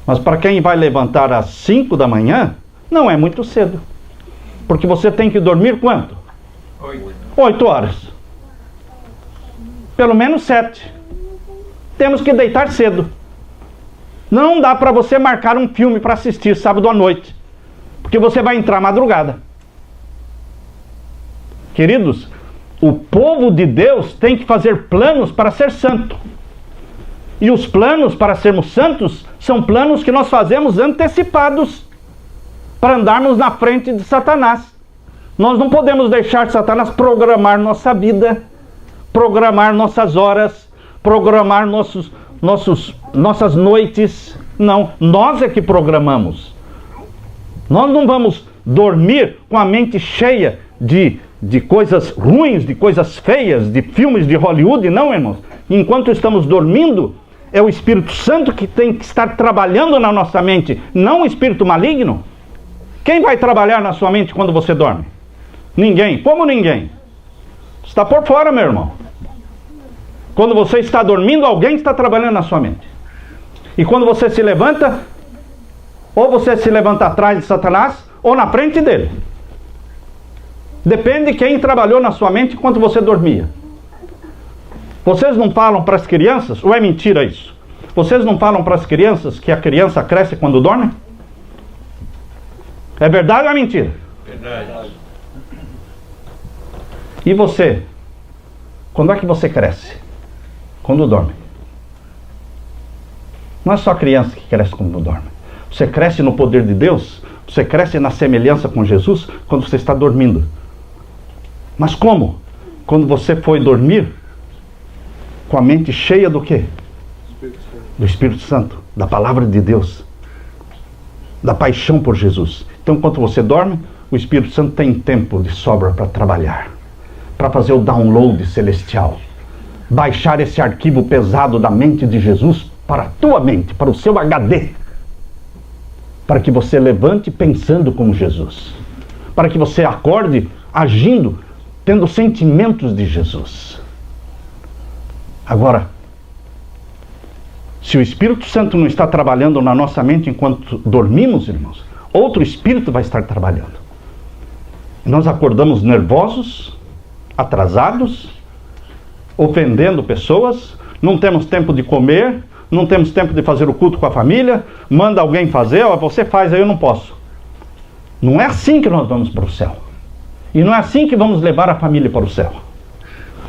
Mas para quem vai levantar às 5 da manhã, não é muito cedo. Porque você tem que dormir quanto? 8 horas. Pelo menos 7. Temos que deitar cedo. Não dá para você marcar um filme para assistir sábado à noite. Porque você vai entrar madrugada. Queridos, o povo de Deus tem que fazer planos para ser santo. E os planos para sermos santos são planos que nós fazemos antecipados para andarmos na frente de Satanás. Nós não podemos deixar Satanás programar nossa vida, programar nossas horas, programar nossas noites. Não, nós é que programamos. Nós não vamos dormir com a mente cheia de coisas ruins, de coisas feias, de filmes de Hollywood, não, irmãos. Enquanto estamos dormindo, é o Espírito Santo que tem que estar trabalhando na nossa mente, não o espírito maligno. Quem vai trabalhar na sua mente quando você dorme? Ninguém. Como ninguém? Está por fora, meu irmão. Quando você está dormindo, alguém está trabalhando na sua mente. E quando você se levanta, ou você se levanta atrás de Satanás, ou na frente dele. Depende de quem trabalhou na sua mente enquanto você dormia. Vocês não falam para as crianças, ou é mentira isso? Vocês não falam para as crianças que a criança cresce quando dorme? É verdade ou é mentira? Verdade. E você? Quando é que você cresce? Quando dorme. Não é só a criança que cresce quando dorme. Você cresce no poder de Deus, você cresce na semelhança com Jesus quando você está dormindo. Mas como? Quando você foi dormir com a mente cheia do quê? Do Espírito Santo, da palavra de Deus, da paixão por Jesus. Então, quando você dorme, o Espírito Santo tem tempo de sobra para trabalhar, para fazer o download celestial, baixar esse arquivo pesado da mente de Jesus para a tua mente, para o seu HD, para que você levante pensando como Jesus, para que você acorde agindo, tendo sentimentos de Jesus. Agora, se o Espírito Santo não está trabalhando na nossa mente enquanto dormimos, irmãos, outro Espírito vai estar trabalhando. Nós acordamos nervosos, atrasados, ofendendo pessoas, não temos tempo de comer, não temos tempo de fazer o culto com a família, manda alguém fazer, ó, você faz, aí eu não posso. Não é assim que nós vamos para o céu. E não é assim que vamos levar a família para o céu.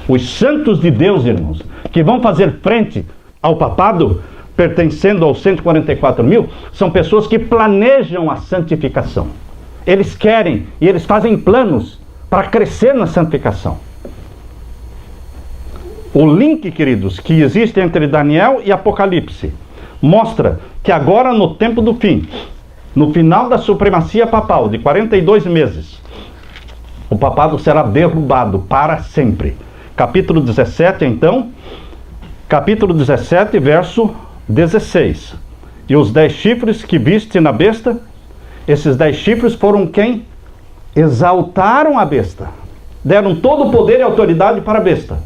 Os santos de Deus, irmãos, que vão fazer frente ao papado, pertencendo aos 144 mil, são pessoas que planejam a santificação. Eles querem e eles fazem planos para crescer na santificação. O link, queridos, que existe entre Daniel e Apocalipse mostra que agora, no tempo do fim, no final da supremacia papal de 42 meses, o papado será derrubado para sempre. Capítulo 17, então, capítulo 17, verso 16. E os 10 chifres que viste na besta, esses 10 chifres foram quem? Exaltaram a besta. Deram todo o poder e autoridade para a besta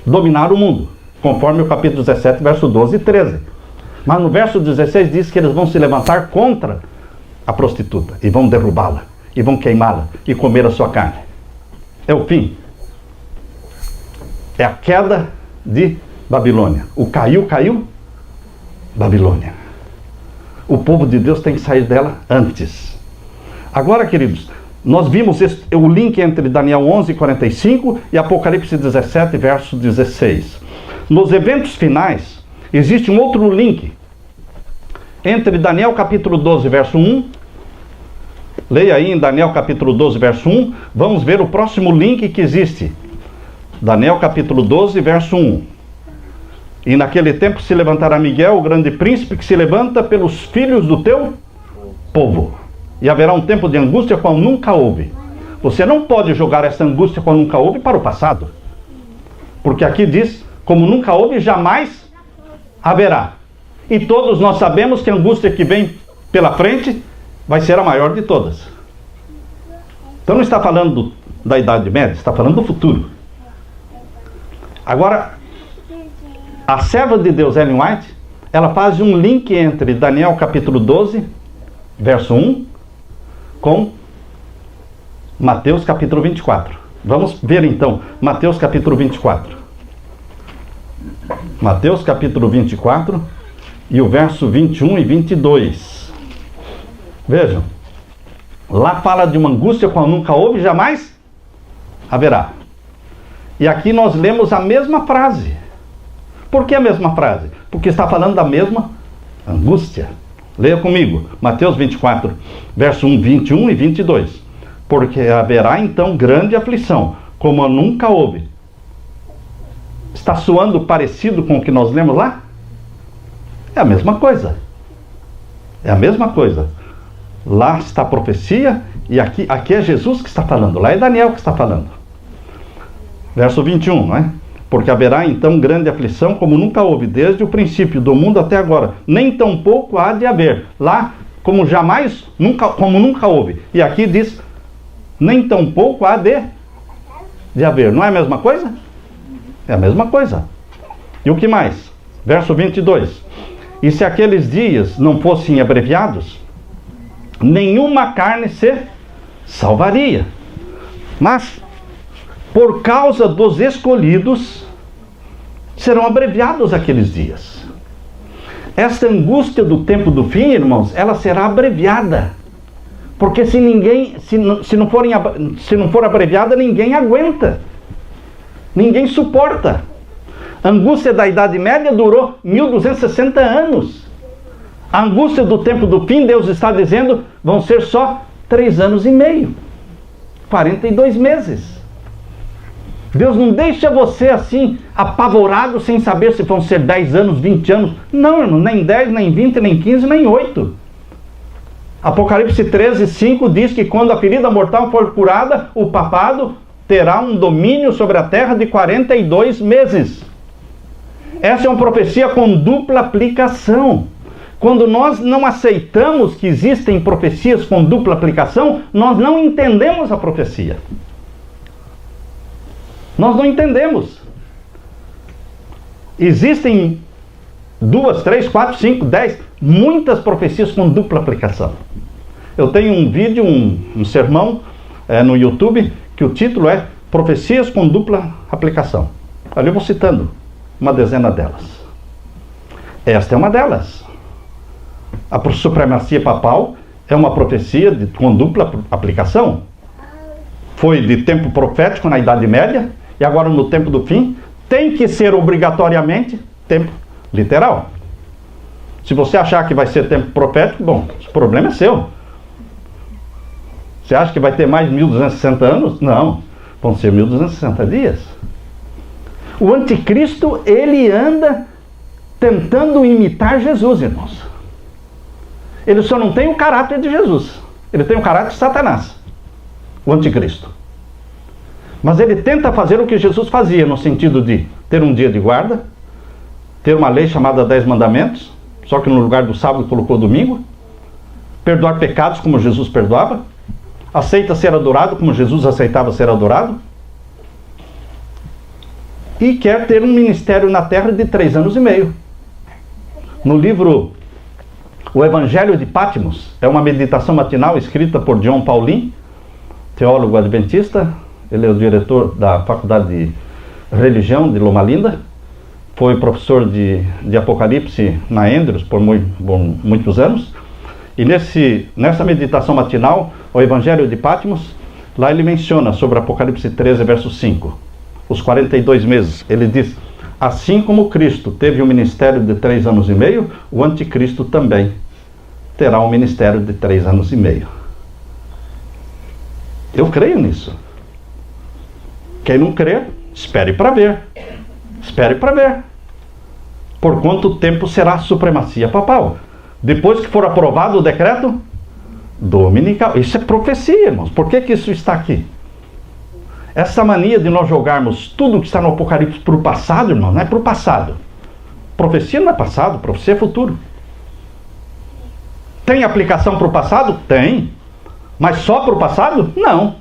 dominar o mundo, conforme o capítulo 17, verso 12 e 13. Mas no verso 16 diz que eles vão se levantar contra a prostituta e vão derrubá-la, e vão queimá-la e comer a sua carne. É o fim. É a queda de Babilônia. O caiu, Babilônia. O povo de Deus tem que sair dela antes. Agora, queridos, nós vimos o link entre Daniel 11:45 e Apocalipse 17, verso 16. Nos eventos finais, existe um outro link entre Daniel capítulo 12, verso 1. Leia aí em Daniel capítulo 12, verso 1. Vamos ver o próximo link que existe. Daniel capítulo 12, verso 1. E naquele tempo se levantará Miguel, o grande príncipe, que se levanta pelos filhos do teu povo. E haverá um tempo de angústia qual nunca houve. Você não pode jogar essa angústia qual nunca houve para o passado. Porque aqui diz, como nunca houve, jamais haverá. E todos nós sabemos que a angústia que vem pela frente vai ser a maior de todas. Então não está falando da Idade Média, está falando do futuro. Agora, a serva de Deus, Ellen White, ela faz um link entre Daniel capítulo 12, verso 1, com Mateus capítulo 24. Vamos ver então, Mateus capítulo 24. Mateus capítulo 24 e o verso 21 e 22. Vejam, lá fala de uma angústia qual nunca houve e jamais haverá. E aqui nós lemos a mesma frase. Por que a mesma frase? Porque está falando da mesma angústia. Leia comigo, Mateus 24, verso 1, 21 e 22. Porque haverá então grande aflição, como nunca houve. Está soando parecido com o que nós lemos lá? É a mesma coisa. É a mesma coisa. Lá está a profecia e aqui é Jesus que está falando. Lá é Daniel que está falando. Verso 21, não é? Porque haverá então grande aflição como nunca houve, desde o princípio do mundo até agora. Nem tampouco há de haver. Lá, como jamais, como nunca houve. E aqui diz, nem tampouco há de haver. Não é a mesma coisa? É a mesma coisa. E o que mais? Verso 22. E se aqueles dias não fossem abreviados, nenhuma carne se salvaria. Mas, por causa dos escolhidos, serão abreviados aqueles dias. Esta angústia do tempo do fim, irmãos, ela será abreviada. Porque se não for abreviada, ninguém aguenta. Ninguém suporta. A angústia da Idade Média durou 1260 anos. A angústia do tempo do fim, Deus está dizendo, vão ser só 3 anos e meio. 42 meses. Deus não deixa você assim, apavorado, sem saber se vão ser 10 anos, 20 anos. Não, irmão, nem 10, nem 20, nem 15, nem 8. Apocalipse 13, 5 diz que quando a ferida mortal for curada, o papado terá um domínio sobre a terra de 42 meses. Essa é uma profecia com dupla aplicação. Quando nós não aceitamos que existem profecias com dupla aplicação, nós não entendemos a profecia. Nós não entendemos. Existem 2, 3, 4, 5, 10, muitas profecias com dupla aplicação. Eu tenho um vídeo, um sermão no YouTube, que o título é Profecias com dupla aplicação. Ali eu vou citando uma dezena delas. Esta é uma delas. A supremacia papal é uma profecia com dupla aplicação. Foi de tempo profético na Idade Média, e agora no tempo do fim, tem que ser obrigatoriamente tempo literal. Se você achar que vai ser tempo profético, bom, o problema é seu. Você acha que vai ter mais de 1260 anos? Não, vão ser 1260 dias. O anticristo, ele anda tentando imitar Jesus, irmãos. Ele só não tem o caráter de Jesus. Ele tem o caráter de Satanás, o anticristo. Mas ele tenta fazer o que Jesus fazia, no sentido de ter um dia de guarda, ter uma lei chamada 10 mandamentos, só que no lugar do sábado colocou domingo, perdoar pecados como Jesus perdoava, aceita ser adorado como Jesus aceitava ser adorado, e quer ter um ministério na terra de 3 anos e meio. No livro O Evangelho de Patmos, é uma meditação matinal escrita por John Paulin, teólogo adventista. Ele é o diretor da Faculdade de Religião de Loma Linda, foi professor de Apocalipse na Andrews por muitos anos. E nessa meditação matinal, o Evangelho de Patmos, lá ele menciona sobre Apocalipse 13, verso 5, os 42 meses. Ele diz, assim como Cristo teve um ministério de 3 anos e meio, o anticristo também terá um ministério de 3 anos e meio. Eu creio nisso. Quem não crer, espere para ver. Espere para ver. por quanto tempo será a supremacia papal. Depois que for aprovado o decreto dominical. Isso é profecia, irmãos. Por que isso está aqui? Essa mania de nós jogarmos tudo que está no Apocalipse para o passado, irmão, não é para o passado. Profecia não é passado, profecia é futuro. Tem aplicação para o passado? Tem. Mas só para o passado? Não.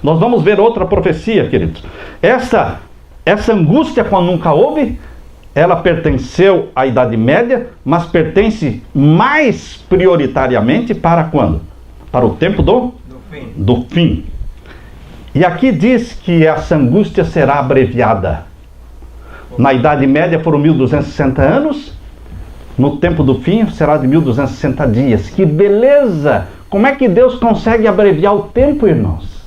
Nós vamos ver outra profecia, queridos. Essa angústia, quando nunca houve, ela pertenceu à Idade Média, mas pertence mais prioritariamente para quando? Para o tempo do fim. E aqui diz que essa angústia será abreviada. Na Idade Média foram 1260 anos, no tempo do fim será de 1260 dias. Que beleza! Como é que Deus consegue abreviar o tempo, irmãos?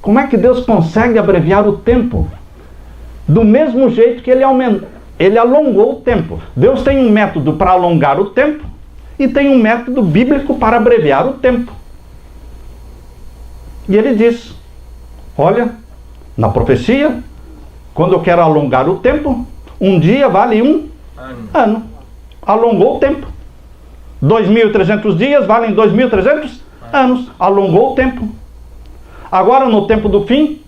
Como é que Deus consegue abreviar o tempo? Do mesmo jeito que ele alongou o tempo. Deus tem um método para alongar o tempo e tem um método bíblico para abreviar o tempo. E ele diz, olha, na profecia, quando eu quero alongar o tempo, um dia vale um ano. Alongou o tempo. 2.300 dias valem 2.300 anos. Alongou o tempo. Agora, no tempo do fim,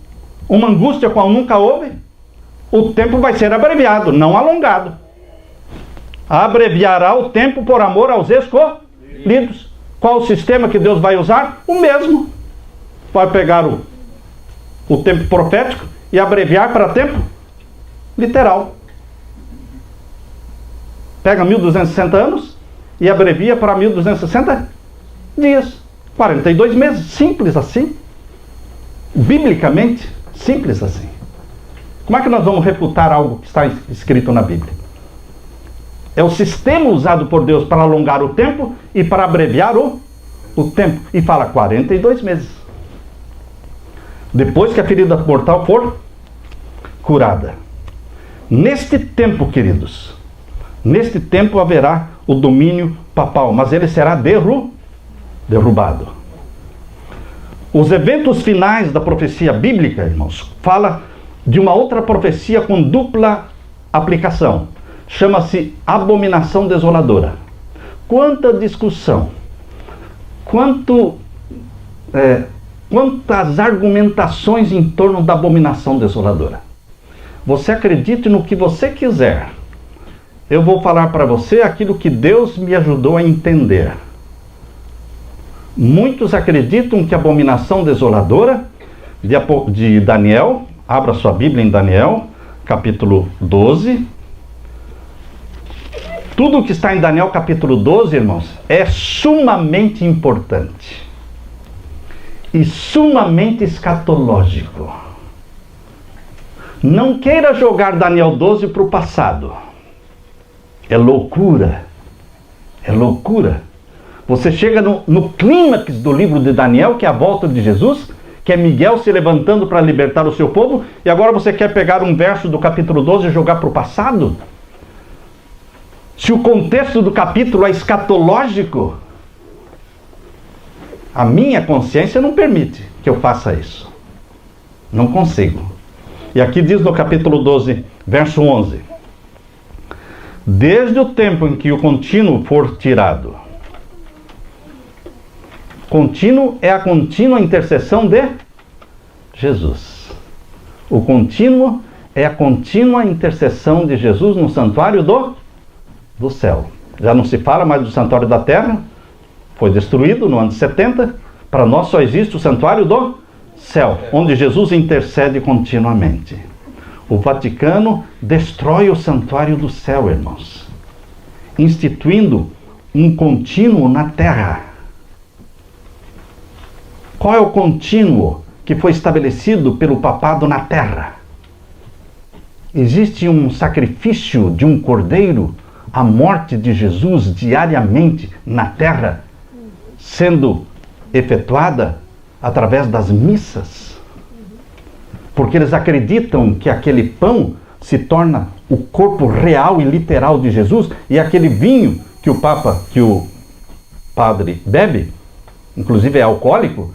uma angústia qual nunca houve, o tempo vai ser abreviado, não alongado. Abreviará o tempo por amor aos escolhidos. Qual o sistema que Deus vai usar? O mesmo. Vai pegar o tempo profético e abreviar para tempo literal. Pega 1260 anos e abrevia para 1260 dias. 42 meses. Simples assim. Biblicamente, simples assim. Como é que nós vamos refutar algo que está escrito na Bíblia? É o sistema usado por Deus para alongar o tempo e para abreviar o tempo. E fala 42 meses. Depois que a ferida mortal for curada. Neste tempo, queridos, neste tempo haverá o domínio papal, mas ele será derrubado. Os eventos finais da profecia bíblica, irmãos, fala de uma outra profecia com dupla aplicação. Chama-se abominação desoladora. Quanta discussão, quantas argumentações em torno da abominação desoladora. Você acredite no que você quiser. Eu vou falar para você aquilo que Deus me ajudou a entender. Muitos acreditam que a abominação desoladora de Daniel, abra sua Bíblia em Daniel, capítulo 12. Tudo o que está em Daniel capítulo 12, irmãos, é sumamente importante e sumamente escatológico. Não queira jogar Daniel 12 para o passado. É loucura. É loucura. Você chega no clímax do livro de Daniel, que é a volta de Jesus, que é Miguel se levantando para libertar o seu povo, e agora você quer pegar um verso do capítulo 12 e jogar para o passado? Se o contexto do capítulo é escatológico, a minha consciência não permite que eu faça isso. Não consigo. E aqui diz no capítulo 12, verso 11: desde o tempo em que o contínuo for tirado. Contínuo é a contínua intercessão de Jesus. O contínuo é a contínua intercessão de Jesus no santuário do céu. Já não se fala mais do santuário da terra, foi destruído no ano 70. Para nós só existe o santuário do céu, onde Jesus intercede continuamente. O Vaticano destrói o santuário do céu, irmãos, instituindo um contínuo na terra. Qual é o contínuo que foi estabelecido pelo papado na terra? Existe um sacrifício de um cordeiro, a morte de Jesus diariamente na terra, sendo efetuada através das missas. Porque eles acreditam que aquele pão se torna o corpo real e literal de Jesus, e aquele vinho que o padre bebe, inclusive é alcoólico,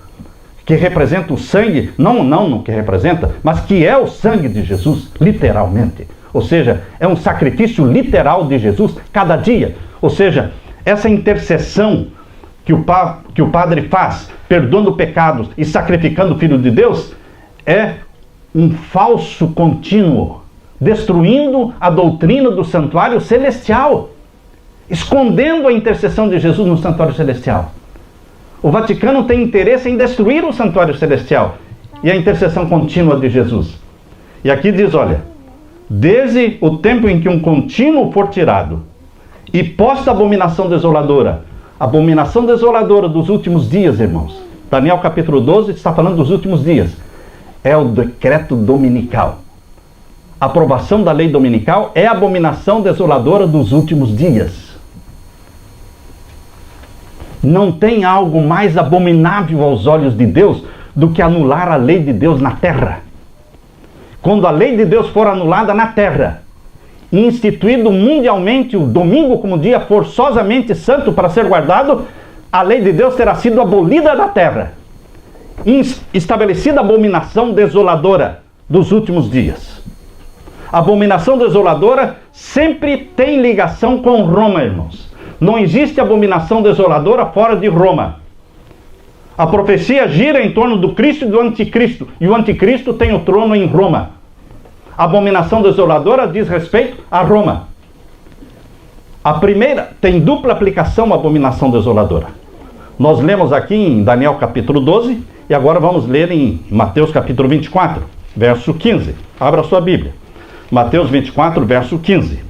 que representa o sangue, não que representa, mas que é o sangue de Jesus, literalmente. Ou seja, é um sacrifício literal de Jesus cada dia. Ou seja, essa intercessão que o Padre faz, perdoando pecados e sacrificando o Filho de Deus, é um falso contínuo, destruindo a doutrina do santuário celestial, escondendo a intercessão de Jesus no santuário celestial. O Vaticano tem interesse em destruir o santuário celestial e a intercessão contínua de Jesus. E aqui diz, olha, desde o tempo em que um contínuo for tirado e posta a abominação desoladora dos últimos dias, irmãos. Daniel capítulo 12 está falando dos últimos dias. É o decreto dominical. A aprovação da lei dominical é a abominação desoladora dos últimos dias. Não tem algo mais abominável aos olhos de Deus do que anular a lei de Deus na terra. Quando a lei de Deus for anulada na terra, instituído mundialmente o domingo como dia forçosamente santo para ser guardado, a lei de Deus terá sido abolida da terra. Estabelecida a abominação desoladora dos últimos dias. A abominação desoladora sempre tem ligação com Roma, irmãos. Não existe abominação desoladora fora de Roma. A profecia gira em torno do Cristo e do Anticristo, e o Anticristo tem o trono em Roma. A abominação desoladora diz respeito a Roma. A primeira tem dupla aplicação, a abominação desoladora. Nós lemos aqui em Daniel capítulo 12, e agora vamos ler em Mateus capítulo 24, verso 15. Abra a sua Bíblia. Mateus 24, verso 15.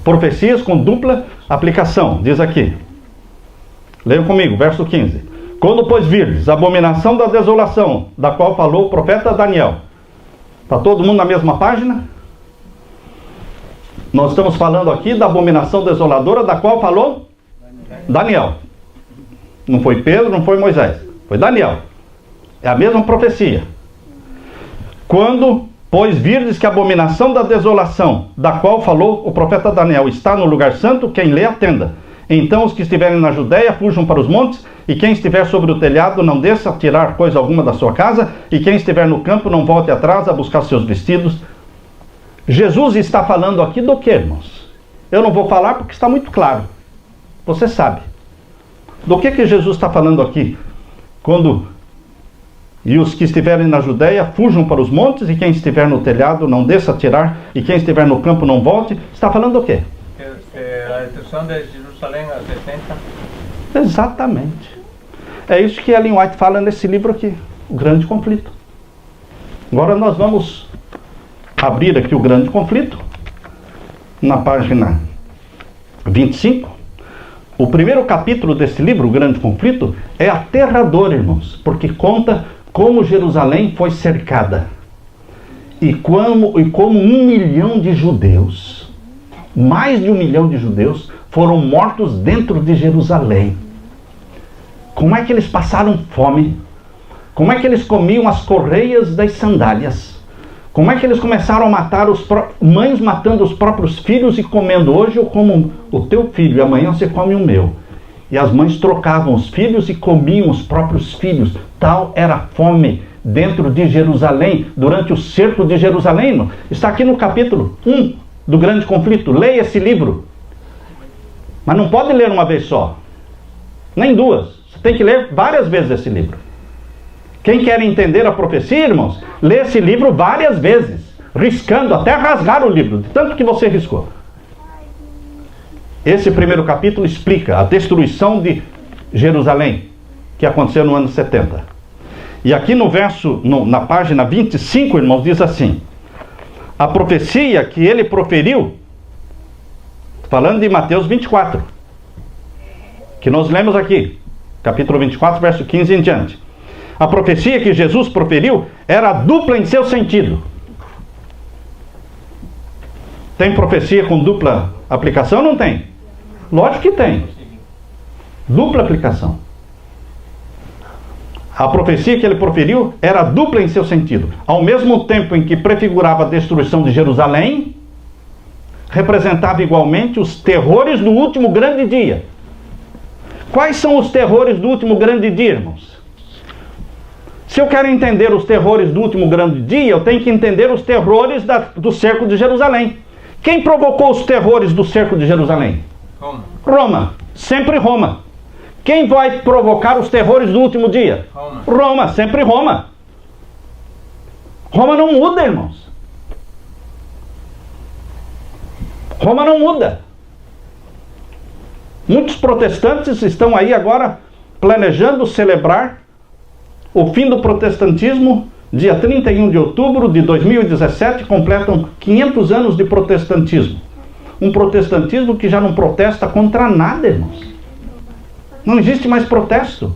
Profecias com dupla aplicação, diz aqui. Leiam comigo, verso 15. Quando, pois, virdes a abominação da desolação, da qual falou o profeta Daniel. Está todo mundo na mesma página? Nós estamos falando aqui da abominação desoladora, da qual falou Daniel. Não foi Pedro, não foi Moisés. Foi Daniel. É a mesma profecia. Quando, pois, virdes que a abominação da desolação, da qual falou o profeta Daniel, está no lugar santo, quem lê, atenda. Então os que estiverem na Judéia fujam para os montes, e quem estiver sobre o telhado não desça a tirar coisa alguma da sua casa, e quem estiver no campo não volte atrás a buscar seus vestidos. Jesus está falando aqui do que, irmãos? Eu não vou falar porque está muito claro. Você sabe. Do que Jesus está falando aqui? Quando... E os que estiverem na Judéia fujam para os montes, e quem estiver no telhado não desça a tirar, e quem estiver no campo não volte. Está falando do quê? A destruição de Jerusalém a 70. Exatamente. É isso que Ellen White fala nesse livro aqui, O Grande Conflito. Agora nós vamos abrir aqui o Grande Conflito, na página 25. O primeiro capítulo desse livro, O Grande Conflito, é aterrador, irmãos, porque conta como Jerusalém foi cercada e como 1 milhão de judeus, mais de 1 milhão de judeus, foram mortos dentro de Jerusalém. Como é que eles passaram fome? Como é que eles comiam as correias das sandálias? Como é que eles começaram a matar mães matando os próprios filhos e comendo? Hoje eu como o teu filho e amanhã você come o meu. E as mães trocavam os filhos e comiam os próprios filhos. Tal era a fome dentro de Jerusalém, durante o cerco de Jerusalém. Está aqui no capítulo 1 do Grande Conflito. Leia esse livro. Mas não pode ler uma vez só, nem duas. Você tem que ler várias vezes esse livro. Quem quer entender a profecia, irmãos, lê esse livro várias vezes, riscando, até rasgar o livro, de tanto que você riscou. Esse primeiro capítulo explica a destruição de Jerusalém, que aconteceu no ano 70. E aqui no verso, na página 25, irmãos, diz assim: a profecia que ele proferiu, falando de Mateus 24, que nós lemos aqui, capítulo 24, verso 15 em diante. A profecia que Jesus proferiu era dupla em seu sentido. Tem profecia com dupla aplicação ou não tem? Lógico que tem. Dupla aplicação. A profecia que ele proferiu era dupla em seu sentido. Ao mesmo tempo em que prefigurava a destruição de Jerusalém, representava igualmente os terrores do último grande dia. Quais são os terrores do último grande dia, irmãos? Se eu quero entender os terrores do último grande dia, eu tenho que entender os terrores do cerco de Jerusalém. Quem provocou os terrores do cerco de Jerusalém? Roma. Roma. Sempre Roma. Quem vai provocar os terrores do último dia? Roma. Roma. Sempre Roma. Roma não muda, irmãos. Roma não muda. Muitos protestantes estão aí agora planejando celebrar o fim do protestantismo. Dia 31 de outubro de 2017 completam 500 anos de protestantismo. Um protestantismo que já não protesta contra nada, irmãos. Não existe mais protesto.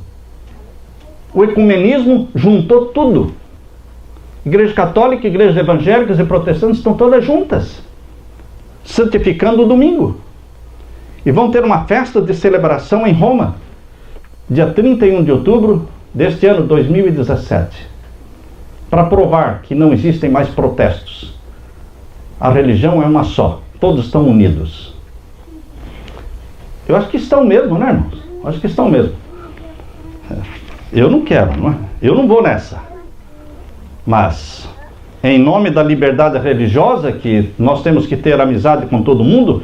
O ecumenismo juntou tudo. Igreja católica, igrejas evangélicas e protestantes estão todas juntas, santificando o domingo. E vão ter uma festa de celebração em Roma, dia 31 de outubro deste ano 2017, para provar que não existem mais protestos. A religião é uma só, todos estão unidos. Eu acho que estão mesmo, né, irmãos? Eu acho que estão mesmo. Eu não quero, não é? Eu não vou nessa. Mas, em nome da liberdade religiosa, que nós temos que ter amizade com todo mundo,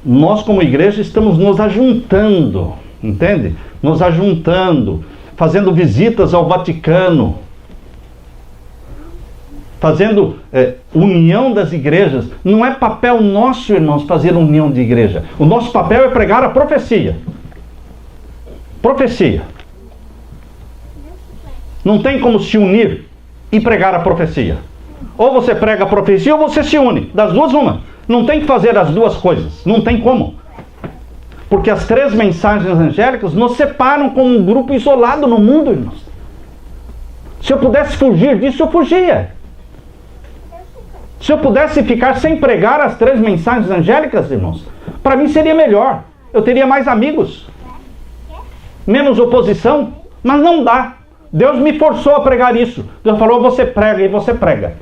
nós como igreja estamos nos ajuntando, entende? Nos ajuntando, fazendo visitas ao Vaticano, fazendo união das igrejas. Não é papel nosso, irmãos, fazer união de igreja. O nosso papel é pregar a profecia. Profecia. Não tem como se unir e pregar a profecia. Ou você prega a profecia ou você se une. Das duas, uma. Não tem que fazer as duas coisas. Não tem como. Porque as 3 mensagens angélicas nos separam como um grupo isolado no mundo, irmãos. Se eu pudesse fugir disso, eu fugia. Se eu pudesse ficar sem pregar as 3 mensagens angélicas, irmãos, para mim seria melhor. Eu teria mais amigos. Menos oposição. Mas não dá. Deus me forçou a pregar isso. Deus falou, você prega, e você prega.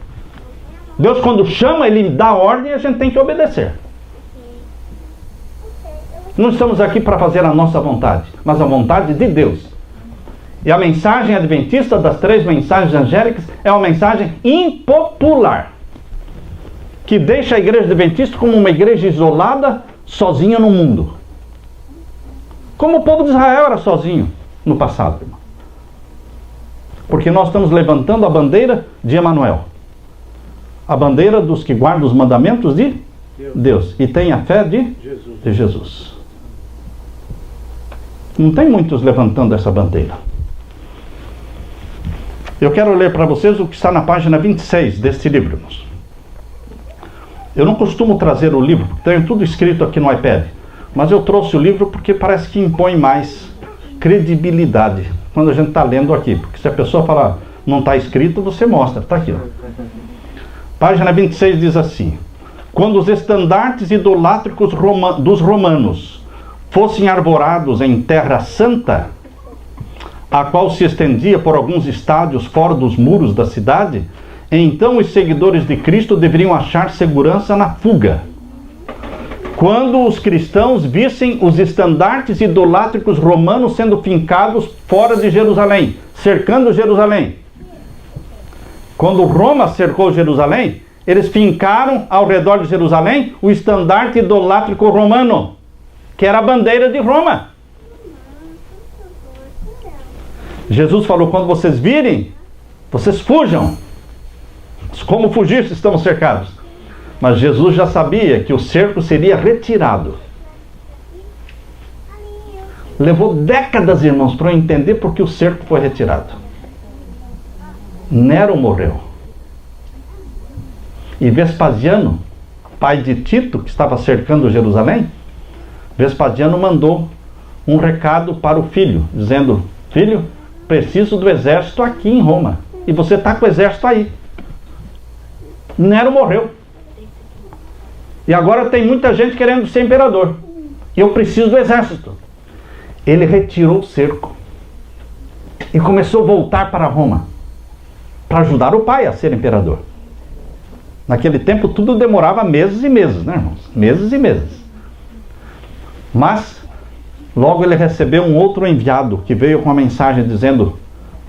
Deus, quando chama, Ele dá ordem e a gente tem que obedecer. Não estamos aqui para fazer a nossa vontade, mas a vontade de Deus. E a mensagem adventista das 3 mensagens angélicas é uma mensagem impopular, que deixa a igreja adventista como uma igreja isolada, sozinha no mundo. Como o povo de Israel era sozinho no passado, irmão. Porque nós estamos levantando a bandeira de Emanuel. A bandeira dos que guardam os mandamentos de Deus. E tem a fé de Jesus. Não tem muitos levantando essa bandeira. Eu quero ler para vocês o que está na página 26 deste livro, irmãos. Eu não costumo trazer o livro, porque tenho tudo escrito aqui no iPad. Mas eu trouxe o livro porque parece que impõe mais credibilidade quando a gente está lendo aqui. Porque se a pessoa falar, não está escrito, você mostra. Está aqui, ó. Página 26 diz assim: quando os estandartes idolátricos dos romanos fossem arvorados em terra santa, a qual se estendia por alguns estádios fora dos muros da cidade, então os seguidores de Cristo deveriam achar segurança na fuga. Quando os cristãos vissem os estandartes idolátricos romanos sendo fincados fora de Jerusalém, cercando Jerusalém. Quando Roma cercou Jerusalém, eles fincaram ao redor de Jerusalém o estandarte idolátrico romano, que era a bandeira de Roma. Jesus falou, quando vocês virem, vocês fujam. Como fugir se estamos cercados? Mas Jesus já sabia que o cerco seria retirado. Levou décadas, irmãos, para eu entender por que o cerco foi retirado. Nero morreu. E Vespasiano, pai de Tito, que estava cercando Jerusalém, Vespasiano mandou um recado para o filho, dizendo, filho, preciso do exército aqui em Roma. E você está com o exército aí. Nero morreu. E agora tem muita gente querendo ser imperador. E eu preciso do exército. Ele retirou o cerco. E começou a voltar para Roma. Para ajudar o pai a ser imperador. Naquele tempo tudo demorava meses e meses, né, irmãos? Meses e meses. Mas, logo ele recebeu um outro enviado que veio com a mensagem dizendo,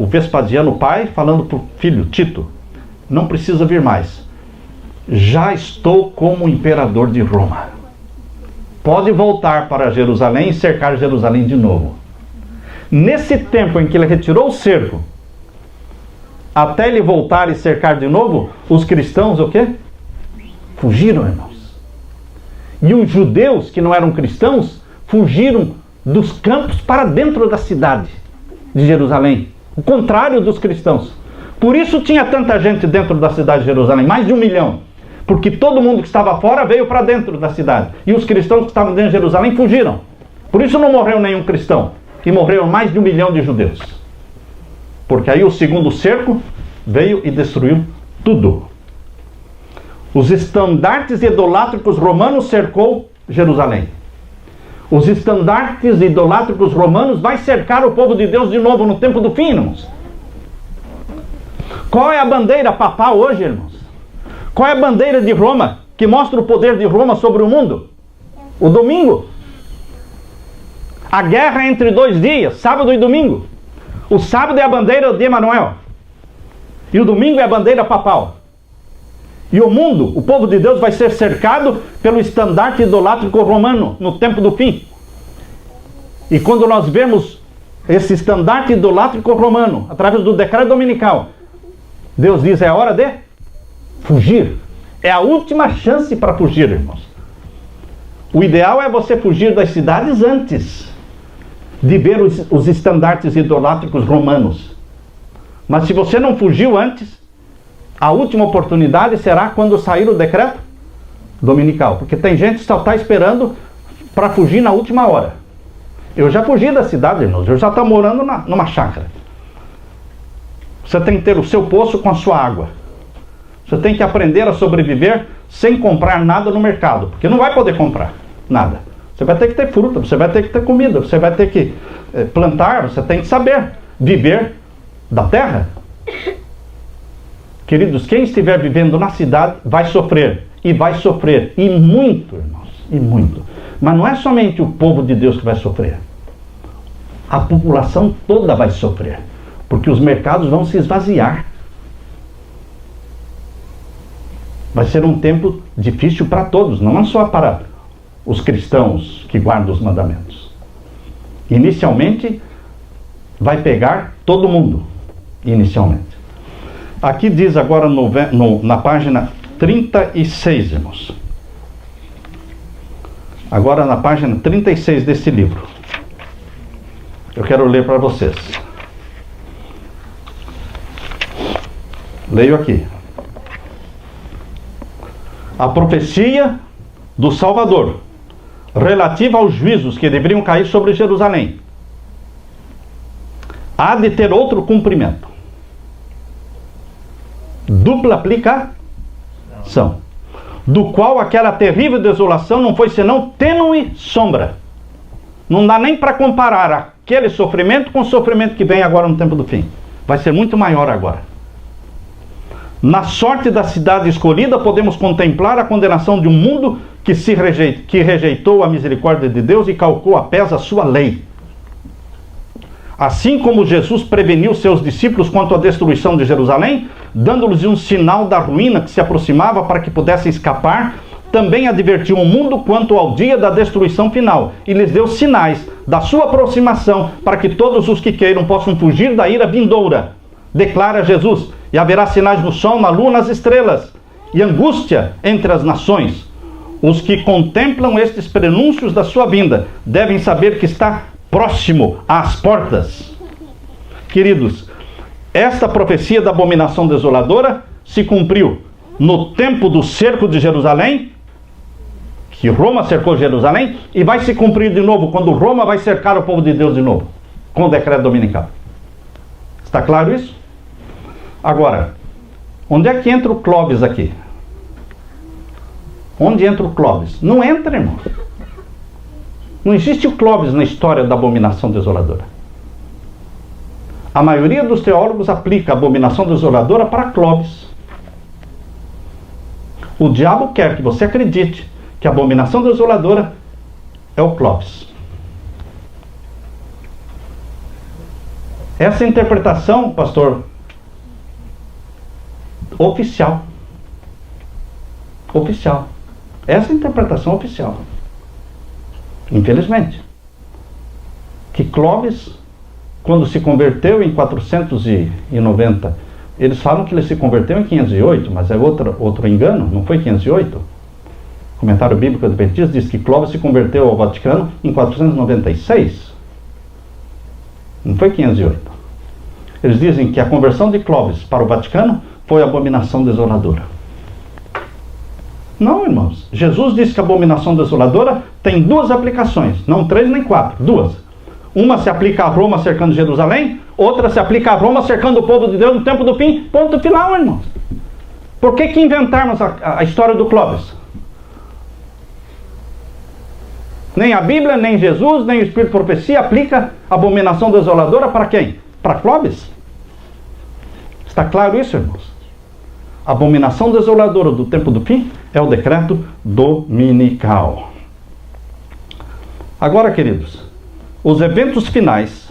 o Vespasiano pai falando para o filho Tito: não precisa vir mais, já estou como imperador de Roma, pode voltar para Jerusalém e cercar Jerusalém de novo. Nesse tempo em que ele retirou o cerco, até ele voltar e cercar de novo, os cristãos o quê? Fugiram, irmãos. E os judeus que não eram cristãos fugiram dos campos para dentro da cidade de Jerusalém. O contrário dos cristãos. Por isso tinha tanta gente dentro da cidade de Jerusalém, mais de 1 milhão. Porque todo mundo que estava fora veio para dentro da cidade. E os cristãos que estavam dentro de Jerusalém fugiram. Por isso não morreu nenhum cristão. E morreram mais de 1 milhão de judeus. Porque aí o segundo cerco veio e destruiu tudo. Os estandartes idolátricos romanos cercou Jerusalém. Os estandartes idolátricos romanos vai cercar o povo de Deus de novo no tempo do fim, irmãos. Qual é a bandeira papal hoje, irmãos? Qual é a bandeira de Roma que mostra o poder de Roma sobre o mundo? O domingo. A guerra entre 2 dias, sábado e domingo. O sábado é a bandeira de Emanuel. E o domingo é a bandeira papal. E o mundo, o povo de Deus, vai ser cercado pelo estandarte idolátrico romano no tempo do fim. E quando nós vemos esse estandarte idolátrico romano, através do decreto dominical, Deus diz: é hora de fugir. É a última chance para fugir, irmãos. O ideal é você fugir das cidades antes de ver os estandartes idolátricos romanos. Mas se você não fugiu antes, a última oportunidade será quando sair o decreto dominical. Porque tem gente que só está esperando para fugir na última hora. Eu já fugi da cidade, irmãos. Eu já estou morando numa chácara. Você tem que ter o seu poço com a sua água. Você tem que aprender a sobreviver sem comprar nada no mercado. Porque não vai poder comprar nada. Você vai ter que ter fruta, você vai ter que ter comida, você vai ter que plantar, você tem que saber viver da terra. Queridos, quem estiver vivendo na cidade vai sofrer. E vai sofrer. E muito, irmãos. E muito. Mas não é somente o povo de Deus que vai sofrer. A população toda vai sofrer. Porque os mercados vão se esvaziar. Vai ser um tempo difícil para todos. Não é só para os cristãos que guardam os mandamentos. Inicialmente, vai pegar todo mundo. Inicialmente. Aqui diz agora na página 36, irmãos. Agora na página 36 desse livro. Eu quero ler para vocês. Leio aqui. A profecia do Salvador, relativa aos juízos que deveriam cair sobre Jerusalém, há de ter outro cumprimento. Dupla aplicação, do qual aquela terrível desolação não foi senão tênue sombra. Não dá nem para comparar aquele sofrimento com o sofrimento que vem agora no tempo do fim. Vai ser muito maior agora. Na sorte da cidade escolhida, podemos contemplar a condenação de um mundo que rejeitou a misericórdia de Deus e calcou a pés a sua lei. Assim como Jesus preveniu seus discípulos quanto à destruição de Jerusalém, dando-lhes um sinal da ruína que se aproximava para que pudessem escapar, também advertiu o mundo quanto ao dia da destruição final, e lhes deu sinais da sua aproximação, para que todos os que queiram possam fugir da ira vindoura. Declara Jesus: e haverá sinais no sol, na lua, nas estrelas, e angústia entre as nações. Os que contemplam estes prenúncios da sua vinda devem saber que está próximo às portas. Queridos, esta profecia da abominação desoladora se cumpriu no tempo do cerco de Jerusalém, que Roma cercou Jerusalém, e vai se cumprir de novo quando Roma vai cercar o povo de Deus de novo, com o decreto dominical. Está claro isso? Agora, onde é que entra o Clóvis aqui? Onde entra o Clóvis? Não entra, irmão. Não existe o Clóvis na história da abominação desoladora. A maioria dos teólogos aplica a abominação desoladora para Clóvis. O diabo quer que você acredite que a abominação desoladora é o Clóvis. Essa interpretação, pastor, oficial. Oficial. Essa interpretação oficial. Infelizmente. Que Clóvis, quando se converteu em 490, eles falam que ele se converteu em 508, mas é outro engano, não foi 508. O comentário bíblico do Adventista diz que Clóvis se converteu ao Vaticano em 496. Não foi 508. Eles dizem que a conversão de Clóvis para o Vaticano foi abominação desoladora. Não, irmãos. Jesus disse que a abominação desoladora tem duas aplicações. Não 3 nem 4, 2. Uma se aplica a Roma cercando Jerusalém, outra se aplica a Roma cercando o povo de Deus no tempo do fim. Ponto final, irmãos. Por que inventarmos a história do Clóvis? Nem a Bíblia, nem Jesus, nem o Espírito de Profecia aplica a abominação desoladora para quem? Para Clóvis. Está claro isso, irmãos? A abominação desoladora do tempo do fim é o decreto dominical. Agora, queridos, os eventos finais,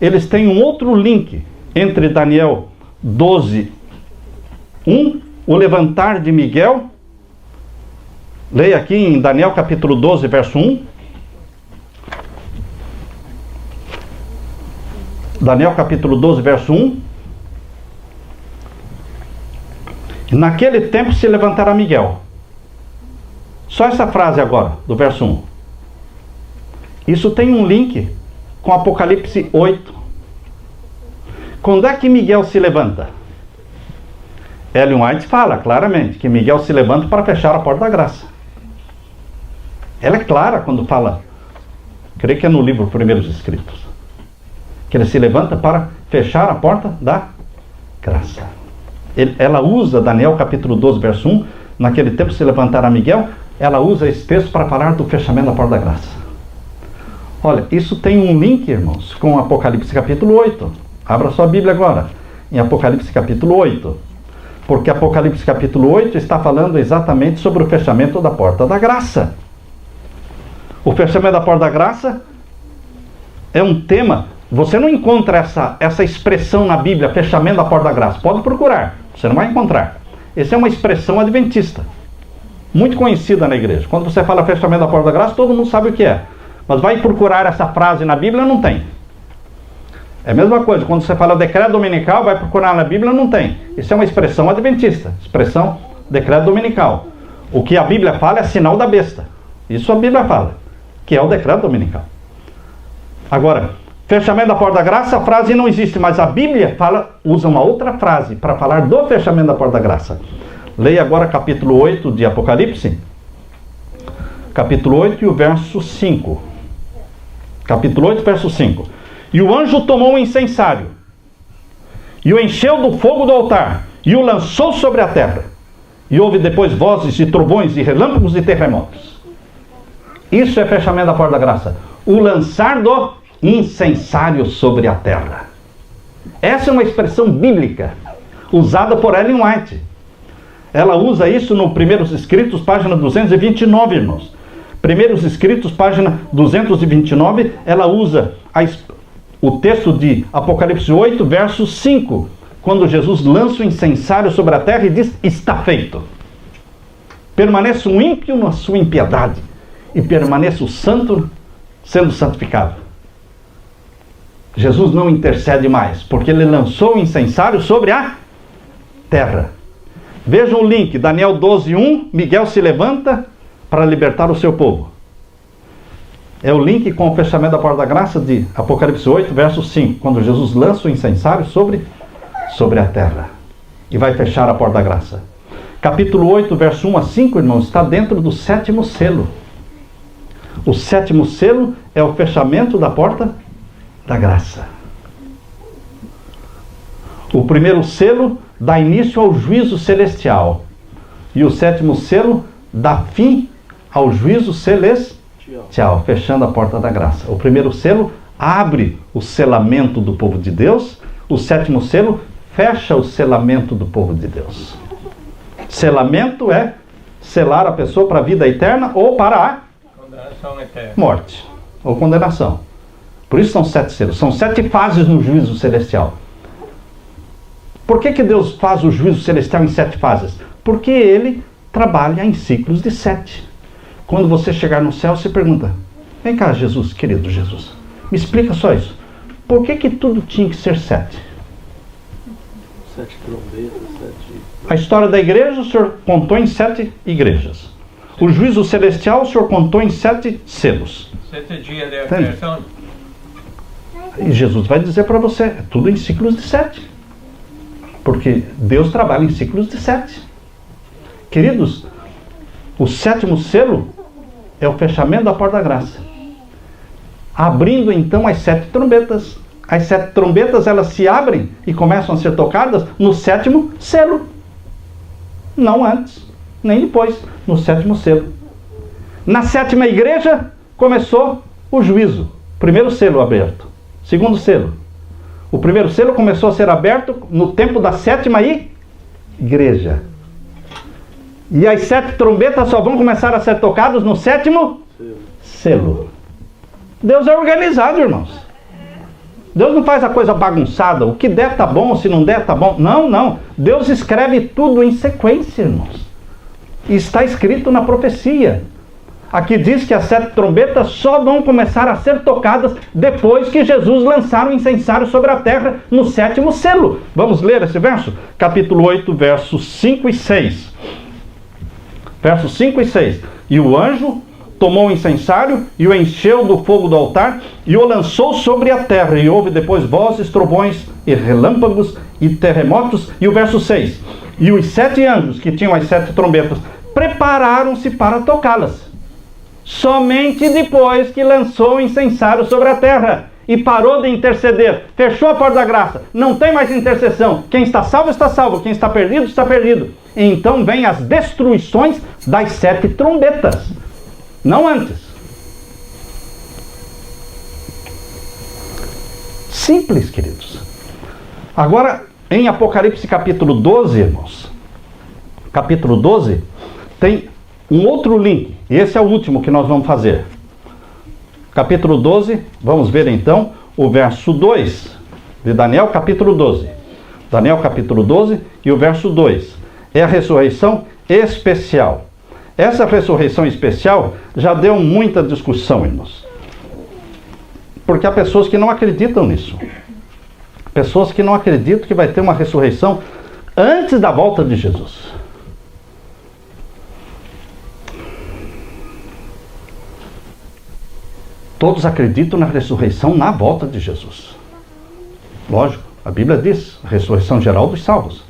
eles têm um outro link entre Daniel 12, 1, o levantar de Miguel. Leia aqui em Daniel capítulo 12, verso 1. Daniel capítulo 12, verso 1. Naquele tempo se levantará Miguel. Só essa frase agora, do verso 1. Isso tem um link com Apocalipse 8. Quando é que Miguel se levanta? Ellen White fala claramente que Miguel se levanta para fechar a porta da graça. Ela é clara quando fala, creio que é no livro Primeiros Escritos, que ele se levanta para fechar a porta da graça. Ela usa Daniel capítulo 12, verso 1, naquele tempo se levantará Miguel, ela usa esse texto para falar do fechamento da porta da graça. Olha, isso tem um link, irmãos, com Apocalipse capítulo 8. Abra sua Bíblia agora, em Apocalipse capítulo 8. Porque Apocalipse capítulo 8 está falando exatamente sobre o fechamento da porta da graça. O fechamento da porta da graça é um tema. Você não encontra essa expressão na Bíblia, fechamento da porta da graça. Pode procurar, você não vai encontrar. Essa é uma expressão adventista, muito conhecida na igreja. Quando você fala fechamento da porta da graça, todo mundo sabe o que é. Mas vai procurar essa frase na Bíblia, não tem. É a mesma coisa, quando você fala decreto dominical, vai procurar na Bíblia, não tem. Isso é uma expressão adventista, expressão decreto dominical. O que a Bíblia fala é sinal da besta. Isso a Bíblia fala, que é o decreto dominical. Agora, fechamento da porta da graça, a frase não existe, mas a Bíblia usa uma outra frase para falar do fechamento da porta da graça. Leia agora capítulo 8 de Apocalipse. Capítulo 8 e o verso 5. Capítulo 8, verso 5. E o anjo tomou um incensário, e o encheu do fogo do altar, e o lançou sobre a terra. E houve depois vozes e trovões e relâmpagos e terremotos. Isso é fechamento da porta da graça. O lançar do incensário sobre a terra. Essa é uma expressão bíblica, usada por Ellen White. Ela usa isso no Primeiros Escritos, página 229, irmãos. Primeiros Escritos, página 229, ela usa o texto de Apocalipse 8, verso 5, quando Jesus lança o incensário sobre a terra e diz, está feito. Permaneça o ímpio na sua impiedade, e permaneça o santo sendo santificado. Jesus não intercede mais, porque ele lançou o incensário sobre a terra. Vejam o link, Daniel 12, 1, Miguel se levanta para libertar o seu povo. É o link com o fechamento da porta da graça de Apocalipse 8, verso 5, quando Jesus lança o incensário sobre a terra e vai fechar a porta da graça. Capítulo 8, verso 1 a 5, irmãos, está dentro do sétimo selo. O sétimo selo é o fechamento da porta da graça. O primeiro selo dá início ao juízo celestial, e o sétimo selo dá fim ao juízo celestial, fechando a porta da graça. O primeiro selo abre o selamento do povo de Deus, o sétimo selo fecha o selamento do povo de Deus. Selamento é selar a pessoa para a vida eterna ou para a condenação eterna. Morte ou condenação. Por isso são 7 selos. São 7 fases no juízo celestial. Por que Deus faz o juízo celestial em 7 fases? Porque Ele trabalha em ciclos de 7. Quando você chegar no céu, você pergunta: vem cá, Jesus, querido Jesus, me explica só isso. Por que tudo tinha que ser 7? 7 trombetas, 7... A história da igreja o Senhor contou em 7 igrejas. O juízo celestial o Senhor contou em 7 selos. 7 dias de criação. E Jesus vai dizer para você, é tudo em ciclos de 7. Porque Deus trabalha em ciclos de 7. Queridos, o 7º selo é o fechamento da porta da graça. Abrindo então as 7 trombetas. As 7 trombetas, elas se abrem e começam a ser tocadas no 7º selo. Não antes, nem depois, no 7º selo. Na 7ª igreja, começou o juízo. Primeiro selo aberto. Segundo selo. O primeiro selo começou a ser aberto no tempo da 7ª igreja. E as 7 trombetas só vão começar a ser tocadas no 7º selo. Deus é organizado, irmãos. Deus não faz a coisa bagunçada. O que der tá bom, se não der tá bom. Não, não. Deus escreve tudo em sequência, irmãos. E está escrito na profecia. Aqui diz que as 7 trombetas só vão começar a ser tocadas depois que Jesus lançar o incensário sobre a terra no 7º selo. Vamos ler esse verso? Capítulo 8, versos 5 e 6. Versos 5 e 6. E o anjo tomou o incensário e o encheu do fogo do altar e o lançou sobre a terra. E houve depois vozes, trovões e relâmpagos e terremotos. E o verso 6. E os 7 anjos que tinham as 7 trombetas prepararam-se para tocá-las. Somente depois que lançou o incensário sobre a terra e parou de interceder, fechou a porta da graça, não tem mais intercessão. Quem está salvo, está salvo. Quem está perdido, está perdido. E então vem as destruições das 7 trombetas. Não antes. Simples, queridos. Agora, em Apocalipse capítulo 12, irmãos, capítulo 12, tem um outro link. E esse é o último que nós vamos fazer. Capítulo 12, vamos ver então o verso 2 de Daniel, capítulo 12. Daniel, capítulo 12 e o verso 2. É a ressurreição especial. Essa ressurreição especial já deu muita discussão, irmãos. Porque há pessoas que não acreditam nisso. Pessoas que não acreditam que vai ter uma ressurreição antes da volta de Jesus. Todos acreditam na ressurreição na volta de Jesus. Lógico, a Bíblia diz, a ressurreição geral dos salvos.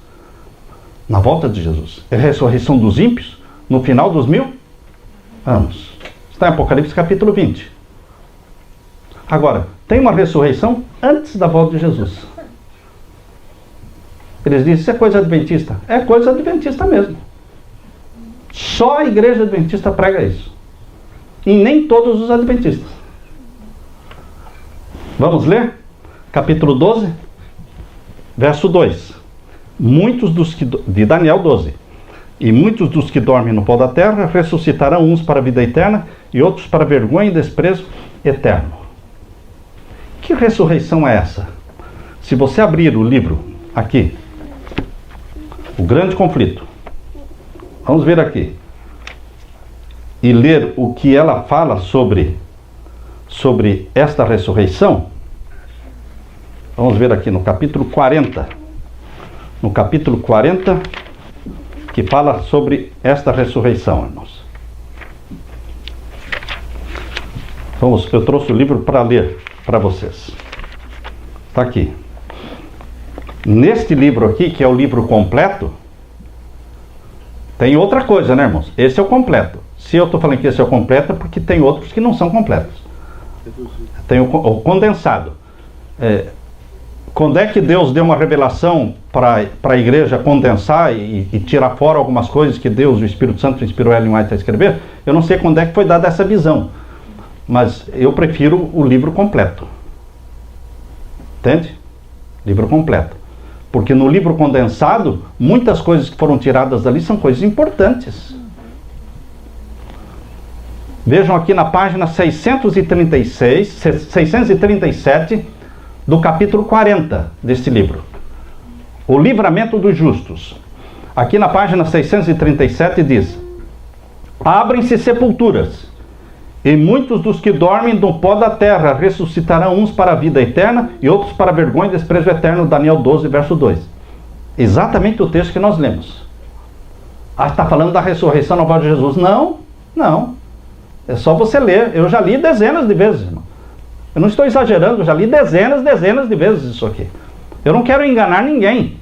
Na volta de Jesus. É a ressurreição dos ímpios no final dos 1000 anos. Está em Apocalipse capítulo 20. Agora, tem uma ressurreição antes da volta de Jesus. Eles dizem, isso é coisa adventista. É coisa adventista mesmo. Só a igreja adventista prega isso. E nem todos os adventistas. Vamos ler? Capítulo 12, verso 2. Muitos dos que... de Daniel 12. E muitos dos que dormem no pó da terra ressuscitarão, uns para a vida eterna e outros para vergonha e desprezo eterno. Que ressurreição é essa? Se você abrir o livro aqui, o grande conflito, vamos ver aqui, e ler o que ela fala sobre esta ressurreição, vamos ver aqui no capítulo 40. No capítulo 40, que fala sobre esta ressurreição, irmãos. Eu trouxe o livro para ler para vocês. Está aqui. Neste livro aqui, que é o livro completo, tem outra coisa, né, irmãos? Esse é o completo. Se eu estou falando que esse é o completo, é porque tem outros que não são completos. Tem o condensado. Quando é que Deus deu uma revelação para a igreja condensar e tirar fora algumas coisas que Deus, o Espírito Santo, inspirou Ellen White a escrever? Eu não sei quando é que foi dada essa visão. Mas eu prefiro o livro completo. Entende? Livro completo. Porque no livro condensado, muitas coisas que foram tiradas dali são coisas importantes. Vejam aqui na página 637 do capítulo 40 deste livro. O livramento dos justos. Aqui na página 637 diz: abrem-se sepulturas, e muitos dos que dormem no pó da terra ressuscitarão, uns para a vida eterna e outros para a vergonha e desprezo eterno. Daniel 12, verso 2. Exatamente o texto que nós lemos. Está falando da ressurreição na volta de Jesus? Não, não. É só você ler. Eu já li dezenas de vezes, irmão. Eu não estou exagerando, eu já li dezenas de vezes isso aqui. Eu não quero enganar ninguém.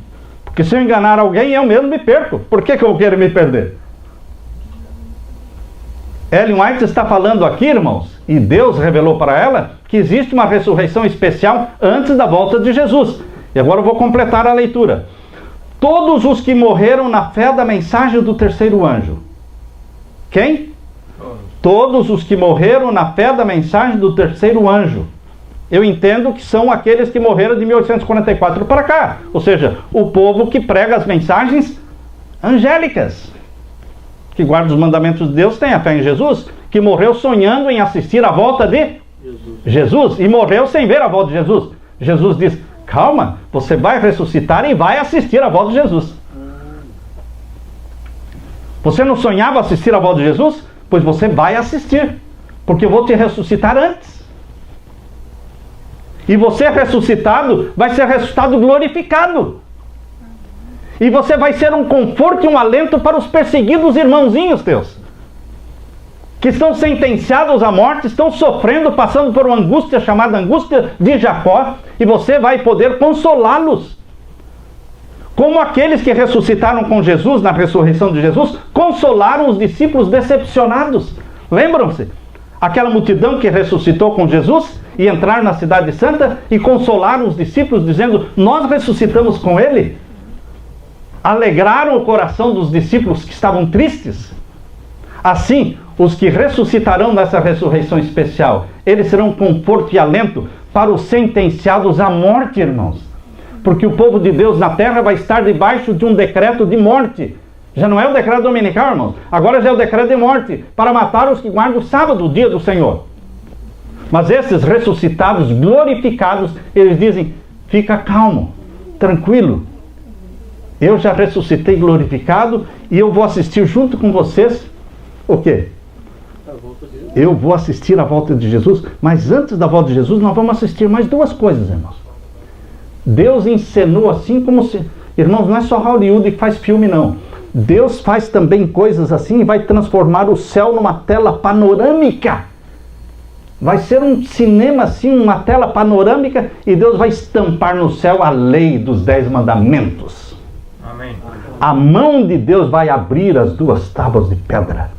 Porque se eu enganar alguém, eu mesmo me perco. Por que eu quero me perder? Ellen White está falando aqui, irmãos, e Deus revelou para ela que existe uma ressurreição especial antes da volta de Jesus. E agora eu vou completar a leitura. Todos os que morreram na fé da mensagem do terceiro anjo. Quem? Todos os que morreram na fé da mensagem do terceiro anjo. Eu entendo que são aqueles que morreram de 1844 para cá. Ou seja, o povo que prega as mensagens angélicas, que guarda os mandamentos de Deus, tem a fé em Jesus, que morreu sonhando em assistir a volta de Jesus e morreu sem ver a volta de Jesus. Jesus diz: calma, você vai ressuscitar e vai assistir a volta de Jesus. Você não sonhava assistir a volta de Jesus? Pois você vai assistir, porque eu vou te ressuscitar antes. E você ressuscitado, vai ser ressuscitado glorificado. E você vai ser um conforto e um alento para os perseguidos irmãozinhos teus, que estão sentenciados à morte, estão sofrendo, passando por uma angústia chamada angústia de Jacó, e você vai poder consolá-los. Como aqueles que ressuscitaram com Jesus, na ressurreição de Jesus, consolaram os discípulos decepcionados. Lembram-se? Aquela multidão que ressuscitou com Jesus e entraram na cidade santa e consolaram os discípulos, dizendo: nós ressuscitamos com ele. Alegraram o coração dos discípulos que estavam tristes. Assim, os que ressuscitarão nessa ressurreição especial, eles serão conforto e alento para os sentenciados à morte, irmãos. Porque o povo de Deus na terra vai estar debaixo de um decreto de morte. Já não é o decreto dominical, irmãos. Agora já é o decreto de morte, para matar os que guardam o sábado, o dia do Senhor. Mas esses ressuscitados, glorificados, eles dizem: fica calmo, tranquilo. Eu já ressuscitei glorificado e eu vou assistir junto com vocês o quê? Eu vou assistir a volta de Jesus. Mas antes da volta de Jesus, nós vamos assistir mais duas coisas, irmãos. Deus encenou assim como se... Irmãos, não é só Hollywood que faz filme, não. Deus faz também coisas assim e vai transformar o céu numa tela panorâmica. Vai ser um cinema assim, uma tela panorâmica, e Deus vai estampar no céu a lei dos 10 mandamentos. Amém. A mão de Deus vai abrir as 2 tábuas de pedra.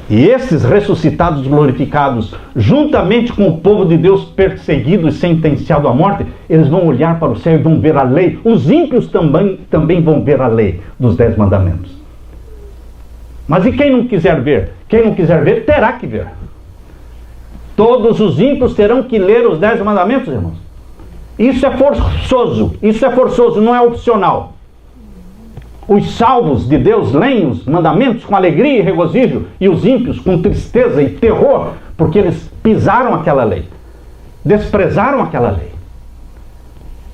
E esses ressuscitados glorificados, juntamente com o povo de Deus perseguido e sentenciado à morte, eles vão olhar para o céu e vão ver a lei. Os ímpios também vão ver a lei dos 10 mandamentos. Mas e quem não quiser ver? Quem não quiser ver, terá que ver. Todos os ímpios terão que ler os 10 mandamentos, irmãos. Isso é forçoso, não é opcional. Os salvos de Deus leem os mandamentos com alegria e regozijo, e os ímpios com tristeza e terror, porque eles pisaram aquela lei, desprezaram aquela lei.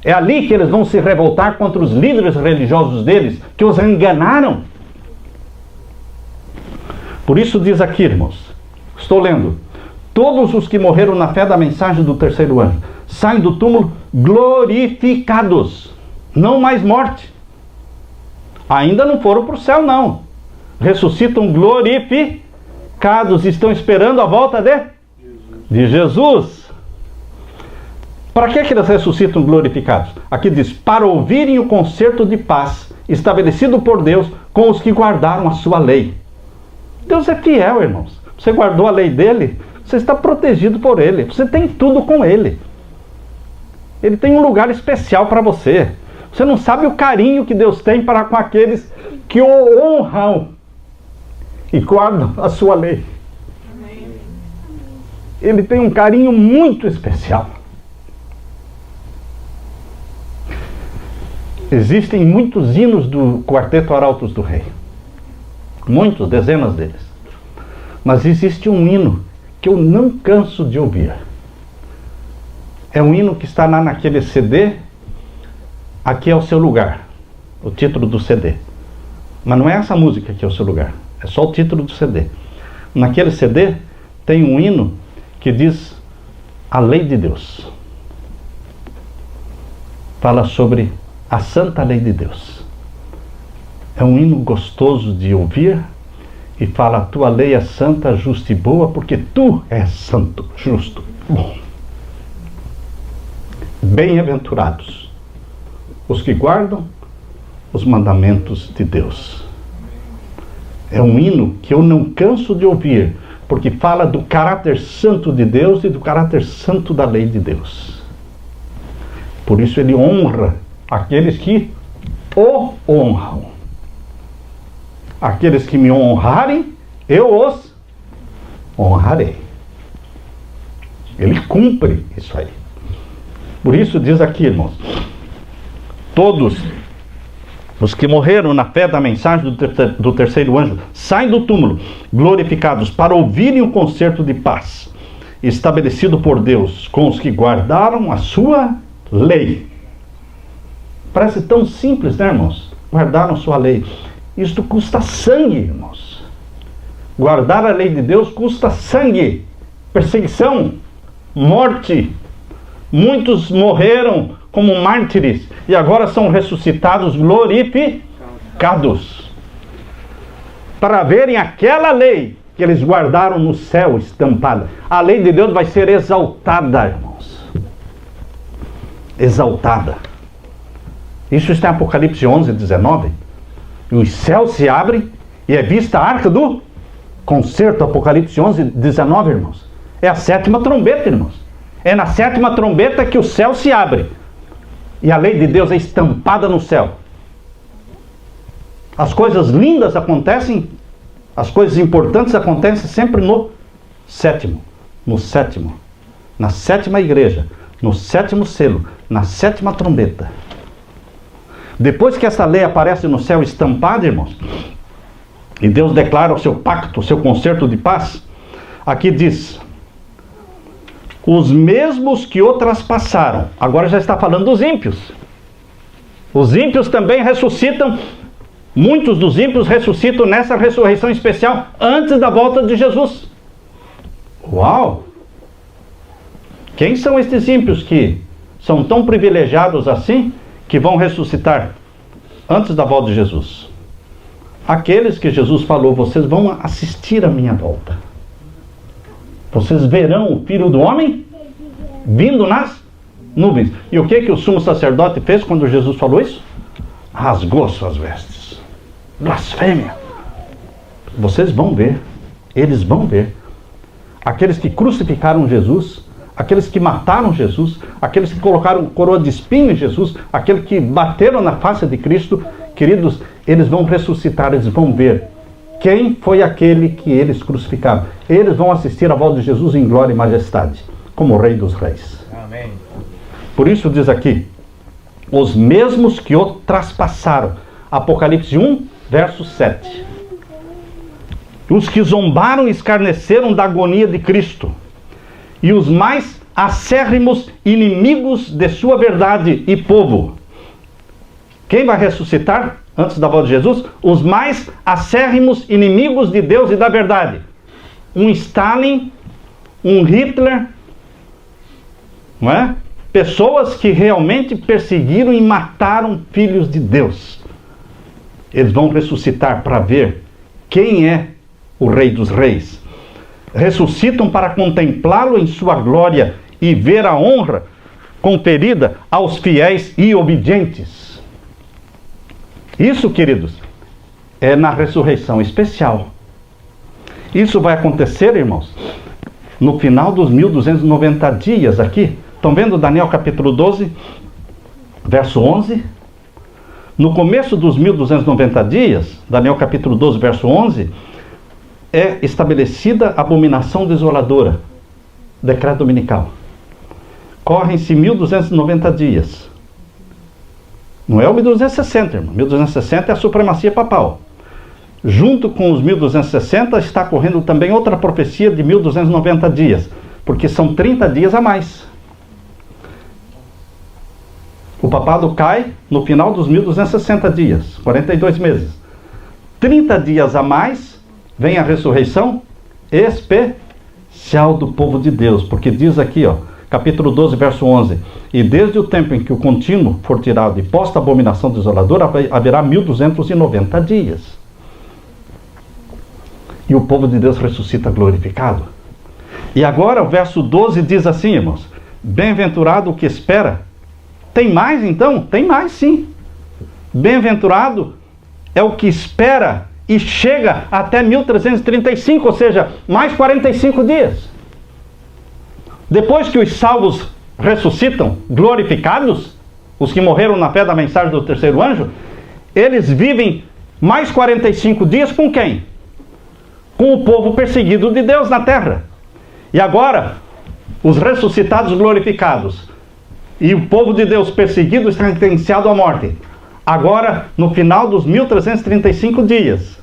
É ali que eles vão se revoltar contra os líderes religiosos deles, que os enganaram. Por isso diz aqui, irmãos, estou lendo: todos os que morreram na fé da mensagem do terceiro anjo saem do túmulo glorificados, não mais morte. Ainda não foram para o céu, não. Ressuscitam glorificados, estão esperando a volta de Jesus. Para que eles ressuscitam glorificados? Aqui diz: para ouvirem o concerto de paz estabelecido por Deus com os que guardaram a sua lei. Deus é fiel, irmãos. Você guardou a lei dele, você está protegido por ele. Você tem tudo com ele. Ele tem um lugar especial para você. Você não sabe o carinho que Deus tem para com aqueles que o honram e guardam a sua lei. Ele tem um carinho muito especial. Existem muitos hinos do Quarteto Arautos do Rei. Muitos, dezenas deles. Mas existe um hino que eu não canso de ouvir. É um hino que está lá naquele CD, Aqui é o Seu Lugar, o título do CD. Mas não é essa música que é o seu lugar, é só o título do CD. Naquele CD tem um hino que diz a lei de Deus. Fala sobre a santa lei de Deus. É um hino gostoso de ouvir e fala: a tua lei é santa, justa e boa, porque tu és santo, justo, bom. Bem-aventurados os que guardam os mandamentos de Deus. É um hino que eu não canso de ouvir, porque fala do caráter santo de Deus e do caráter santo da lei de Deus. Por isso ele honra aqueles que o honram. Aqueles que me honrarem, eu os honrarei. Ele cumpre isso aí. Por isso diz aqui, irmãos, todos os que morreram na fé da mensagem do terceiro anjo saem do túmulo, glorificados, para ouvirem o concerto de paz, estabelecido por Deus com os que guardaram a sua lei. Parece tão simples, né, irmãos? Guardaram a sua lei. Isto custa sangue, irmãos. Guardar a lei de Deus custa sangue, perseguição, morte. Muitos morreram como mártires e agora são ressuscitados, glorificados, para verem aquela lei que eles guardaram no céu estampada. A lei de Deus vai ser exaltada, irmãos. Exaltada. Isso está em Apocalipse 11, 19. E os céus se abrem e é vista a arca do concerto. Apocalipse 11, 19, irmãos. É a sétima trombeta, irmãos. É na sétima trombeta que o céu se abre e a lei de Deus é estampada no céu. As coisas lindas acontecem, as coisas importantes acontecem sempre no sétimo, na sétima igreja, no sétimo selo, na sétima trombeta. Depois que essa lei aparece no céu estampada, irmãos, e Deus declara o seu pacto, o seu concerto de paz, aqui diz: os mesmos que o traspassaram. Agora já está falando dos ímpios. Os ímpios também ressuscitam. Muitos dos ímpios ressuscitam nessa ressurreição especial antes da volta de Jesus. Uau! Quem são estes ímpios que são tão privilegiados assim, que vão ressuscitar antes da volta de Jesus? Aqueles que Jesus falou: vocês vão assistir a minha volta. Vocês verão o Filho do Homem vindo nas nuvens. E o que o sumo sacerdote fez quando Jesus falou isso? Rasgou suas vestes. Blasfêmia. Vocês vão ver. Eles vão ver. Aqueles que crucificaram Jesus, aqueles que mataram Jesus, aqueles que colocaram coroa de espinho em Jesus, aqueles que bateram na face de Cristo, queridos, eles vão ressuscitar, eles vão ver quem foi aquele que eles crucificaram. Eles vão assistir à volta de Jesus em glória e majestade, como o Rei dos Reis. Amém. Por isso diz aqui: os mesmos que o traspassaram. Apocalipse 1, verso 7. Os que zombaram e escarneceram da agonia de Cristo, e os mais acérrimos inimigos de sua verdade e povo. Quem vai ressuscitar antes da volta de Jesus? Os mais acérrimos inimigos de Deus e da verdade. Um Stalin, um Hitler, não é? Pessoas que realmente perseguiram e mataram filhos de Deus. Eles vão ressuscitar para ver quem é o Rei dos Reis. Ressuscitam para contemplá-lo em sua glória e ver a honra conferida aos fiéis e obedientes. Isso, queridos, é na ressurreição especial. Isso vai acontecer, irmãos, no final dos 1290 dias aqui. Estão vendo Daniel capítulo 12, verso 11? No começo dos 1290 dias, Daniel capítulo 12, verso 11, é estabelecida a abominação desoladora, decreto dominical. Correm-se 1290 dias. Não é o 1260, irmão. 1260 é a supremacia papal. Junto com os 1260 está correndo também outra profecia de 1290 dias, porque são 30 dias a mais. O papado cai no final dos 1260 dias, 42 meses. 30 dias a mais, vem a ressurreição especial do povo de Deus, porque diz aqui, capítulo 12, verso 11, e desde o tempo em que o contínuo for tirado e posta a abominação desoladora, haverá 1290 dias. E o povo de Deus ressuscita glorificado. E agora o verso 12 diz assim, irmãos, bem-aventurado o que espera. Tem mais então? Tem mais sim. Bem-aventurado é o que espera e chega até 1335, ou seja, mais 45 dias. Depois que os salvos ressuscitam, glorificados, os que morreram na fé da mensagem do terceiro anjo, eles vivem mais 45 dias com quem? Com o povo perseguido de Deus na terra. E agora, os ressuscitados glorificados e o povo de Deus perseguido está sentenciado à morte. Agora, no final dos 1335 dias,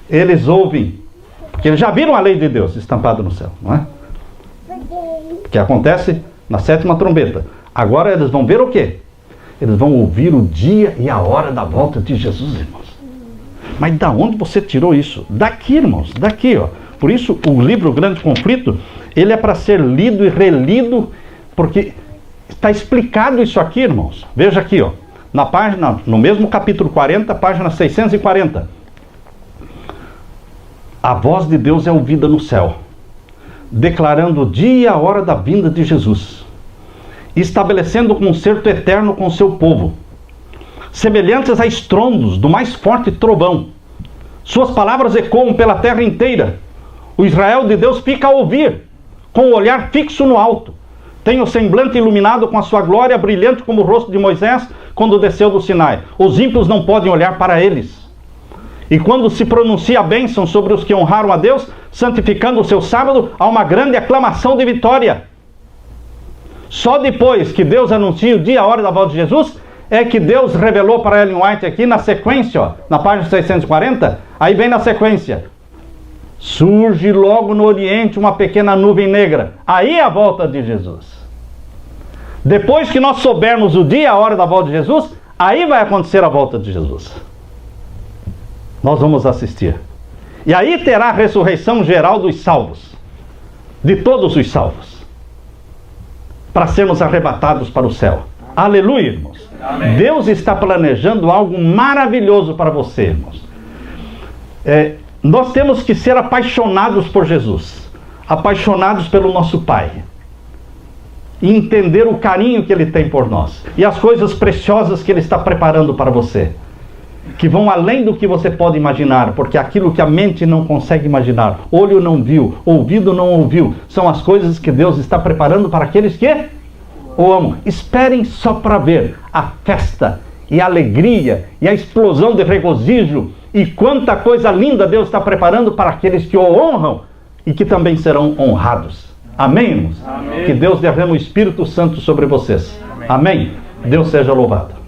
eles ouvem, porque eles já viram a lei de Deus estampada no céu, não é? Que acontece na 7ª trombeta. Agora eles vão ver o quê? Eles vão ouvir o dia e a hora da volta de Jesus, irmãos. Mas da onde você tirou isso? Daqui, irmãos, daqui, Por isso, o livro Grande Conflito, ele é para ser lido e relido, porque está explicado isso aqui, irmãos. Veja aqui, na página, no mesmo capítulo 40, página 640. A voz de Deus é ouvida no céu, declarando o dia e a hora da vinda de Jesus, estabelecendo um concerto eterno com seu povo, semelhantes a estrondos do mais forte trovão. Suas palavras ecoam pela terra inteira. O Israel de Deus fica a ouvir, com o olhar fixo no alto. Tem o semblante iluminado com a sua glória, brilhante como o rosto de Moisés, quando desceu do Sinai. Os ímpios não podem olhar para eles. E quando se pronuncia a bênção sobre os que honraram a Deus, santificando o seu sábado, há uma grande aclamação de vitória. Só depois que Deus anuncia o dia e a hora da volta de Jesus, é que Deus revelou para Ellen White aqui na sequência, na página 640, aí vem na sequência. Surge logo no Oriente uma pequena nuvem negra. Aí é a volta de Jesus. Depois que nós soubermos o dia e a hora da volta de Jesus, aí vai acontecer a volta de Jesus. Nós vamos assistir. E aí terá a ressurreição geral dos salvos. De todos os salvos. Para sermos arrebatados para o céu. Aleluia, irmãos. Amém. Deus está planejando algo maravilhoso para você, irmãos. Nós temos que ser apaixonados por Jesus. Apaixonados pelo nosso Pai. E entender o carinho que Ele tem por nós. E as coisas preciosas que Ele está preparando para você. Que vão além do que você pode imaginar, porque aquilo que a mente não consegue imaginar, olho não viu, ouvido não ouviu, são as coisas que Deus está preparando para aqueles que o amam. Esperem só para ver a festa e a alegria e a explosão de regozijo e quanta coisa linda Deus está preparando para aqueles que o honram e que também serão honrados. Amém, irmãos? Amém. Que Deus derrame o Espírito Santo sobre vocês. Amém. Amém. Deus seja louvado.